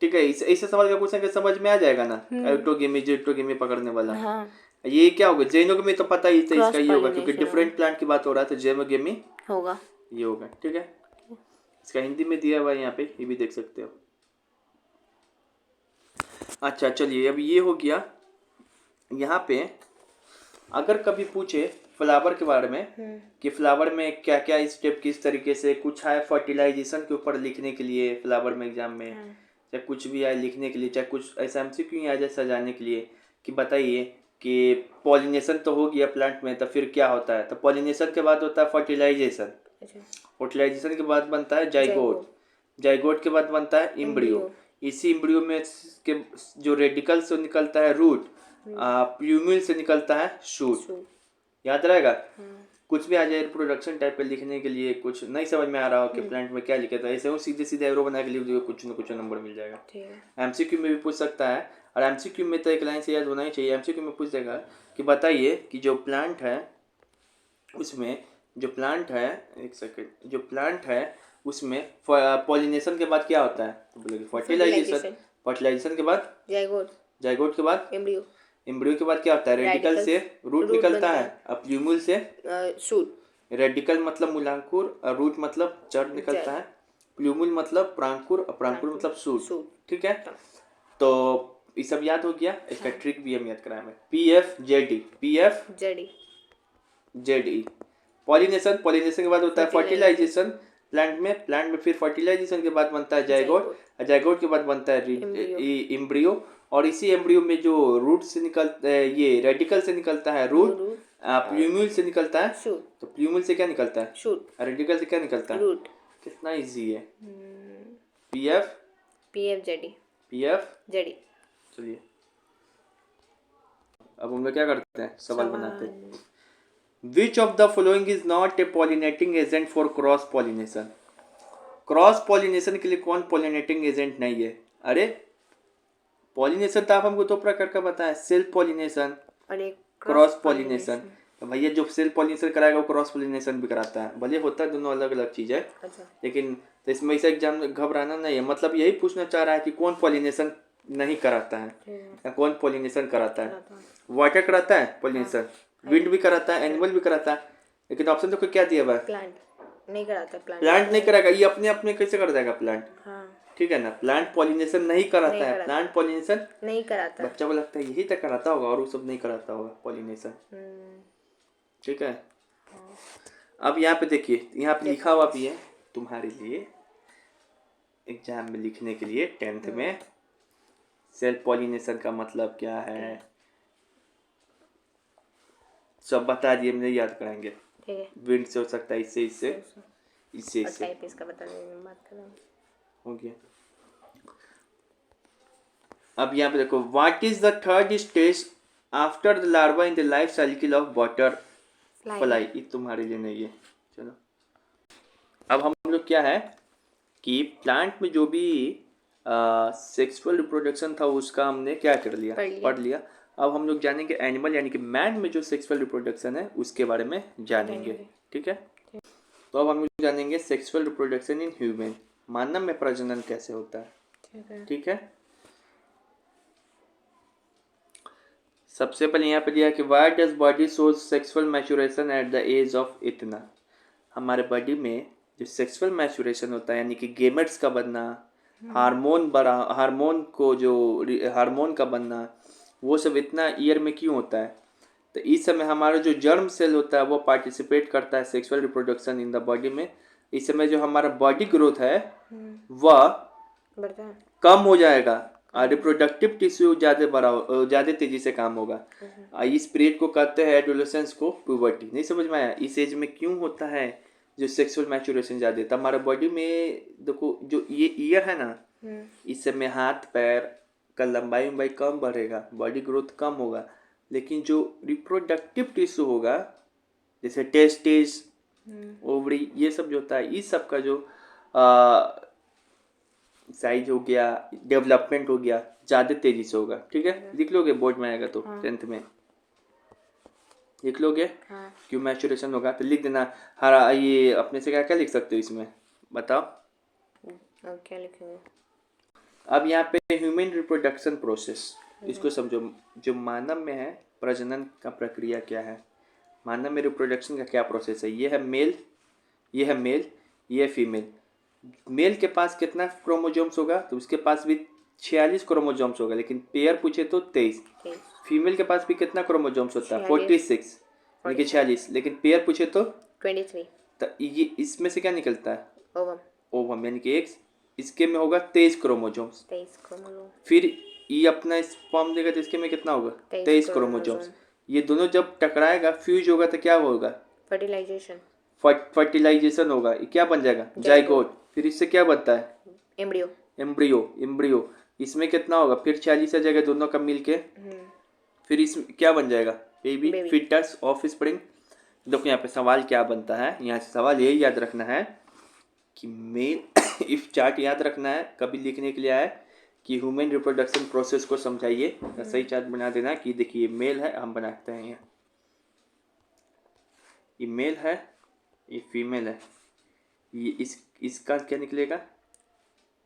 ठीक है। ऐसे सवाल का क्वेश्चन समझ में आ जाएगा ना, ऑटोगेमी जेटोगेमी पकड़ने वाला। हाँ। ये क्या होगा, जेनोगेमी तो पता ही था इसका, ये होगा क्योंकि pollination डिफरेंट प्लांट की बात हो रहा है, तो जेनोगेमी होगा, ये होगा, ठीक है। इसका हिंदी में दिया हुआ है यहाँ पे, ये भी देख सकते हो। अच्छा चलिए, अब ये हो गया। यहाँ पे अगर कभी पूछे फ्लावर के बारे में कि फ्लावर में क्या क्या स्टेप किस तरीके से, कुछ है फर्टिलाइजेशन के ऊपर लिखने के लिए फ्लावर में एग्जाम में, चाहे कुछ भी आए लिखने के लिए, चाहे कुछ ऐसा एमसीक्यू आ जाए सजाने के लिए कि बताइए कि पॉलिनेशन तो हो गया प्लांट में, तो फिर क्या होता है, तो पॉलिनेशन के बाद होता है फर्टिलाइजेशन। फर्टिलाइजेशन के बाद बनता है जाइगोट, जाइगोट के बाद बनता है इम्ब्रियो, इसी इम्ब्रियो में के जो रेडिकल से निकलता है रूट, प्लूम्यूल से निकलता है शूट। याद रहेगा। कुछ भी आ जाए रिप्रोडक्शन टाइप पे लिखने के लिए, कुछ नहीं समझ में आ रहा हो कि प्लांट में क्या लिखा था, ऐसे वो सीधे सीधे एरो बना के लिख दिए, कुछ ना कुछ नंबर मिल जाएगा। एमसीक्यू में भी पूछ सकता है, और एमसीक्यू में तो एक लाइन से याद होना ही चाहिए। एमसीक्यू में पूछ देगा कि बताइए कि जो प्लांट है उसमें, जो प्लांट है, एक सेकेंड, जो प्लांट है उसमें पॉलिनेशन के बाद क्या होता है, तो बोलेंगे फर्टिलाइजेशन। फर्टिलाइजेशन के बाद जाइगोट, जाइगोट के बाद एम्ब्रियो, एम्ब्रियो के बाद क्या होता है, रेडिकल से रूट निकलता है, अब प्लूम्यूल से शूट। रेडिकल मतलब मूलांकुर, और रूट मतलब जड़ निकलता है, प्लूम्यूल मतलब प्रांकुर, और प्रांकुर मतलब शूट, ठीक है। तो ये सब याद हो गया। इसका ट्रिक भी हम याद कराएंगे, PFZD, PFZD। पॉलिनेशन, पॉलिनेशन के बाद होता है फर्टिलाइजेशन प्लांट में फिर फर्टिलाइजेशन के बाद बनता है जाइगोट, जाइगोट के बाद बनता है इम्ब्रियो, और इसी एम्ब्रियो में जो रूट से निकलता है, ये रेडिकल से निकलता है रूट, प्लूम्यूल से निकलता है शूट। तो प्लूम्यूल से क्या निकलता है शूट, रेडिकल से क्या निकलता है रूट। कितना इजी है। PFZD। चलिए अब हम लोग क्या करते हैं, सवाल बनाते हैं। Which of the following is not a pollinating agent for cross pollination? Cross pollination के लिए कौन पॉलिनेटिंग एजेंट नहीं है? अरे पॉलिनेशन तो आप हमको दो प्रकार का बताया, सेल्फ पॉलिनेशन और एक क्रॉस पॉलिनेशन। तो भैया जो सेल्फ पॉलिनेशन कराएगा वो क्रॉस पॉलिनेशन भी कराता है, भले होता है दोनों अलग अलग चीज है। अच्छा। लेकिन तो इसमें ऐसा एग्जाम घबराना नहीं है, मतलब यही पूछना चाह रहा है कि कौन पॉलिनेशन नहीं कराता है या कौन पॉलिनेशन कराता है। वाटर कराता है पॉलिनेशन, विंड भी कराता है, एनिमल भी कराता है, लेकिन ऑप्शन देखो क्या दिया हुआ है, प्लांट नहीं कराता। प्लांट नहीं कराएगा, ये अपने अपने कैसे कर देगा प्लांट। हाँ। ठीक है ना, प्लांट पॉलिनेशन नहीं कराता है, प्लांट पॉलिनेशन नहीं कराता। बच्चा को लगता है यही तक कराता होगा और वो सब नहीं कराता होगा पॉलिनेशन। ठीक है। अब यहाँ पे देखिए, यहाँ पे लिखा हुआ भी है तुम्हारे लिए एग्जाम में लिखने के लिए 10th में, सेल्फ पॉलिनेशन का मतलब क्या है सब बता दिए, मुझे याद कराएंगे। ठीक है। विंड से हो सकता है, इससे टाइप इसका बता देंगे, बात करेंगे। हो गया। अब यहाँ पे देखो, what is the third stage after the larva in the life cycle of butterfly. ये तुम्हारे लिए नहीं है। चलो अब हम लोग क्या है कि प्लांट में जो भी सेक्सुअल रिप्रोडक्शन था उसका हमने क्या कर लिया, पढ़ लिया। अब हम लोग जानेंगे एनिमल यानी कि मैन में जो सेक्सुअल रिप्रोडक्शन है उसके बारे में जानेंगे। ठीक है। तो अब हम लोग जानेंगे सेक्सुअल रिप्रोडक्शन इन ह्यूमन, मानव में प्रजनन कैसे होता है। ठीक है। सबसे पहले यहाँ पे दिया कि why does body shows sexual maturation at the age of इतना। हमारे बॉडी में जो सेक्सुअल मैच्योरेशन होता है यानी कि गेमेट्स का बनना, हार्मोन का बनना, वो सब इतना ईयर में क्यों होता है, तो इस समय हमारा जो जर्म सेल होता है वो पार्टिसिपेट करता है sexual reproduction in the body में। इस समय जो हमारा बॉडी ग्रोथ है वह कम हो जाएगा और रिप्रोडक्टिव टिश्यू ज़्यादा तेजी से काम होगा। इस पीरियड को कहते हैं एडोलेसेंस को प्यूबर्टी। नहीं समझ में आया, इस एज में क्यों होता है जो सेक्सुअल मैच्योरेशन ज़्यादा होता है हमारे बॉडी में। देखो जो ये ईयर है ना, इस समय हाथ पैर का लंबाई कम बढ़ेगा, बॉडी ग्रोथ कम होगा, लेकिन जो रिप्रोडक्टिव टिश्यू होगा जैसे टेस्टिस, ओवरी, ये सब जो होता है इस सब का जो साइज हो गया, डेवलपमेंट हो गया, ज़्यादा तेजी से होगा। ठीक है, लिख लोगे बोर्ड में आएगा तो 10th में लिख लोगे। क्यों मैचुरेशन होगा तो लिख देना। हरा ये अपने से क्या क्या लिख सकते हो इसमें बताओ। अब क्या लिखेंगे? अब यहाँ पे ह्यूमन रिप्रोडक्शन प्रोसेस, इसको समझो। जो मानव में है प्रजनन का प्रक्रिया क्या है, मानव में रिप्रोडक्शन का क्या प्रोसेस है। ये है मेल, ये है मेल, ये है फीमेल। मेल के पास कितना क्रोमोजोम्स होगा तो उसके पास भी 46 क्रोमोजोम्स होगा, लेकिन पेयर पूछे तो 23। फीमेल के पास भी कितना क्रोमोजोम्स होता है 46 यानी कि 46, लेकिन पेयर पूछे तो 23। तो ये इसमें से क्या निकलता है ओवम। ओवम यानी कि एक्स। इसके में होगा 23 क्रोमोजोम्स। 23 क्रोमोसोम। फिर ये अपना स्पर्म देगा तो इसके में कितना होगा 23 क्रोमोजोम्स। ये दोनों जब टकराएगा फ्यूज होगा तो क्या होगा फर्टिलाइजेशन। फर्टिलाइजेशन होगा, ये क्या बन जाएगा जाइगोट। फिर इससे क्या बनता है एम्ब्रियो। एम्ब्रियो। एम्ब्रियो इसमें कितना होगा फिर 46 आ जाएगा दोनों का मिल के। फिर इसमें क्या बन जाएगा बेबी, फिटस, ऑफ स्प्रिंग। देखो यहाँ पे सवाल क्या बनता है, यहाँ से सवाल यही याद रखना है कि मेल इफ चार्ट याद रखना है कभी लिखने के लिए आए कि ह्यूमन रिप्रोडक्शन प्रोसेस को समझाइए। सही चार्ट बना देना कि देखिए मेल है, हम बनाते हैं यहाँ ये मेल है, ये फीमेल है। ये इसका क्या निकलेगा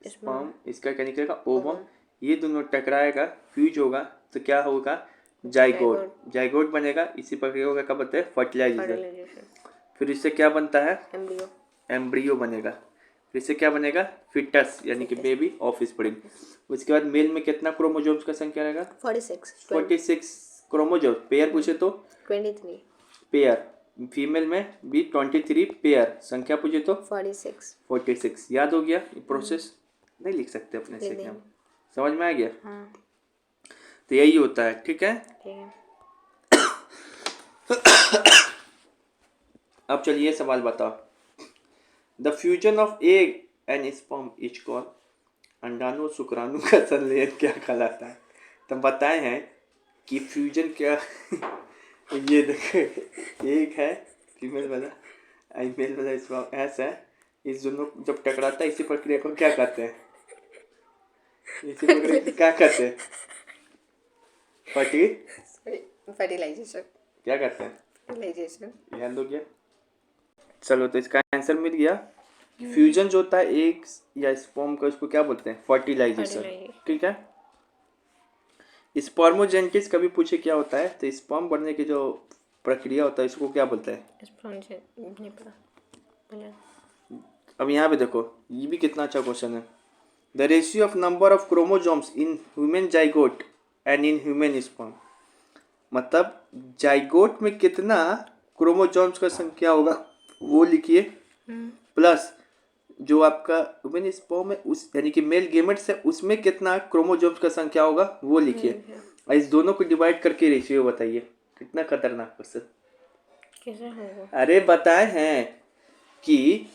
स्पर्म, इसका क्या निकलेगा ओवम। ये दोनों टकराएगा फ्यूज होगा तो क्या होगा जाइगोट। जाइगोट बनेगा, इसी प्रक्रिया को क्या बोलते हैं फर्टिलाइजेशन। फिर इससे क्या बनता है एम्ब्रियो। एम्ब्रियो बनेगा। फिर इससे क्या बनेगा फिटस यानी कि बेबी ऑफ स्प्रिंग। उसके बाद मेल में कितना क्रोमोजोम्स का संख्या रहेगा 46 क्रोमोजोम। पेयर पूछे तो 23। पेयर। फीमेल में भी 23 पेयर। संख्या पूछे तो 46। याद हो गया ये प्रोसेस, नहीं लिख सकते अपने से क्या, समझ में आ गया। तो यही होता है। ठीक है अब चलिए सवाल बताओ। The fusion of egg and sperm is called, अंडाणु और शुक्राणु का संलयन क्या कहलाता है। तो बताए हैं कि फ्यूजन क्या ये देखो एग है फीमेल वाला, मेल वाला स्पर्म ऐसा है, इस दोनों जब टकराता है इसी प्रक्रिया को क्या कहते हैं, इसी प्रक्रिया को क्या कहते हैं फर्टिलाइजेशन। क्या कहते हैं फर्टिलाइजेशन। याद हो गया। चलो तो इसका आंसर मिल गया। फ्यूजन जो होता है एग या स्पर्म का उसको क्या बोलते हैं फर्टिलाइजेशन। ठीक है, स्पर्मोजेनेसिस कभी पूछे क्या होता है तो स्पर्म बनने की जो प्रक्रिया होता है इसको क्या बोलते हैं। अब यहाँ पे देखो ये भी कितना अच्छा क्वेश्चन है। The ratio of number of chromosomes in human zygote and in human sperm, मतलब जाइगोट में कितना क्रोमोजोम्स का संख्या होगा वो लिखिए, प्लस जो आपका ह्यूमन स्पर्म है उस यानी कि मेल गेमेट्स है उसमें कितना क्रोमोजोम्स का संख्या होगा वो लिखिए, और इस दोनों को डिवाइड करके रेशियो बताइए। कितना खतरनाक क्वेश्चन, कैसे होगा? अरे बताए हैं कि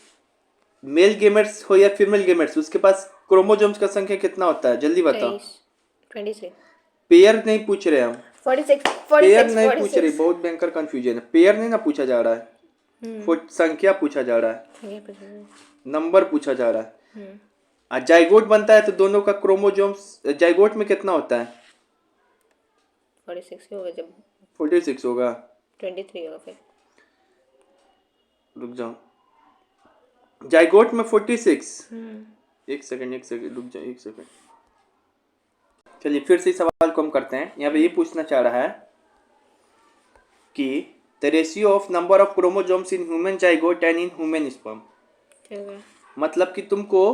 मेल गेमेट्स हो या फीमेल गेमेट्स उसके पास क्रोमोजोम्स का संख्या कितना होता है, जल्दी बताओ। 23। पेयर नहीं पूछ रहे हम, 46। पेयर नहीं पूछ रहे, बहुत भयंकर कंफ्यूजन है। पेयर नहीं ना पूछा जा रहा है, संख्या पूछा जा रहा है, नंबर पूछा जा रहा है। जाइगोट बनता है तो दोनों का क्रोमोजोम्स जाइगोट में कितना होता है 46 होगा, जब 46 होगा। 23 होगा। फिर रुक जाओ, जाइगोट में 46। एक सेकंड रुक जाओ एक सेकंड। चलिए फिर से सवाल को हम करते हैं। यहाँ पे ये पूछना चाह रहा है कि the ratio of number of chromosomes in human zygote and in human sperm, मतलब कि तुमको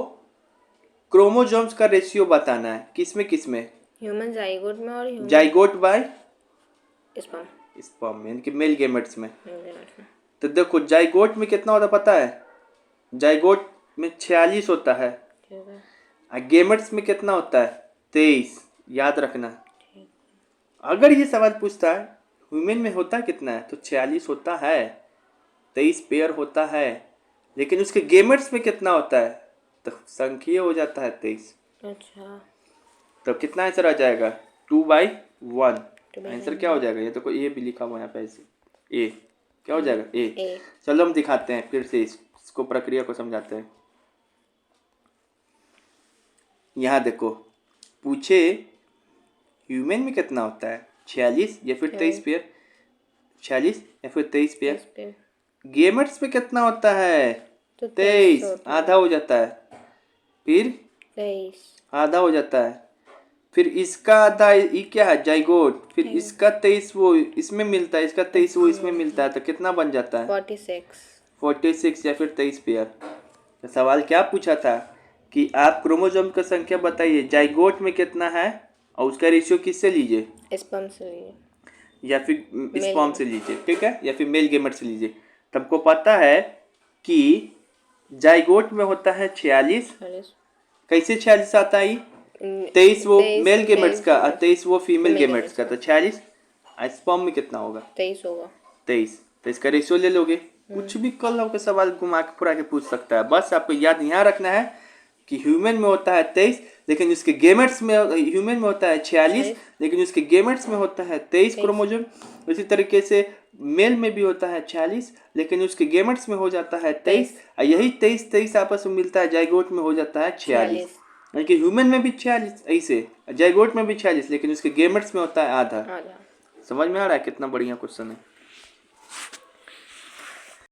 क्रोमोजोम्स का रेशियो बताना है किसमें ह्यूमन जाइगोट में और जाइगोट बाय स्पर्म यानी कि मेल गेमेट्स में। तो देखो जाइगोट में कितना होता पता है, जाइगोट में 46 होता है, गेमेट्स में कितना होता है 23। याद रखना, अगर ये सवाल पूछता है ह्यूमन में होता कितना है तो 46 होता है, 23 पेयर होता है, लेकिन उसके गेमेट्स में कितना होता है तो संख्या हो जाता है 23। अच्छा, तो कितना आंसर आ जाएगा 2/1। आंसर क्या हो जाएगा, ये तो कोई ए भी लिखा हुआ है यहाँ पे ऐसे, ए क्या हो जाएगा ए। चलो हम दिखाते हैं फिर से इसको प्रक्रिया को समझाते हैं। यहाँ देखो, पूछे ह्यूमन में कितना होता है, 46 या फिर 23 पेयर, 46 या फिर 23 पेयर। इस पे गेमेट्स में कितना होता है, तो 23, होता है। आधा हो जाता है, फिर 23 आधा हो जाता है, फिर इसका आधा, ये क्या है, जाइगोट, फिर इसका 23 वो इसमें मिलता है, इसका 23 वो इसमें मिलता है, तो कितना बन जाता है, 46 या फिर 23 पेयर। तो सवाल क्या पूछा था कि आप क्रोमोसोम का संख्या बताइए, जाइगोट में कितना है और उसका रेशियो किससे लीजिए, स्पर्म से लिए, या फिर स्पर्म से लीजिए, ठीक है, या फिर मेल गेमेट से लीजिए। तुमको पता है कि जाइगोट में होता है 46, 40 कैसे 46 आता है, 23 वो मेल गेमेट्स का और 23 वो फीमेल गेमेट्स का, तो 46। स्पर्म में कितना होगा, 23 होगा। 23, तो इसका रेशियो ले लोगे। कुछ भी कल हो के सवाल घुमा के फुरा के पूछ सकता है, बस आपको याद यहाँ रखना है कि ह्यूमन में होता है 23, लेकिन उसके गेमेट्स में, ह्यूमन में होता है 46, लेकिन उसके गेमेट्स में होता है 23 क्रोमोसोम। इसी तरीके से मेल में भी होता है 46, लेकिन उसके गेमेट्स में हो जाता है 23, और यही 23 आपस में मिलता है, जाइगोट में हो जाता है 46। यानी कि ह्यूमन में भी 46, ऐसे जाइगोट में भी 46, लेकिन उसके गेमेट्स में होता है आधा। समझ में आ रहा है, कितना बढ़िया क्वेश्चन है।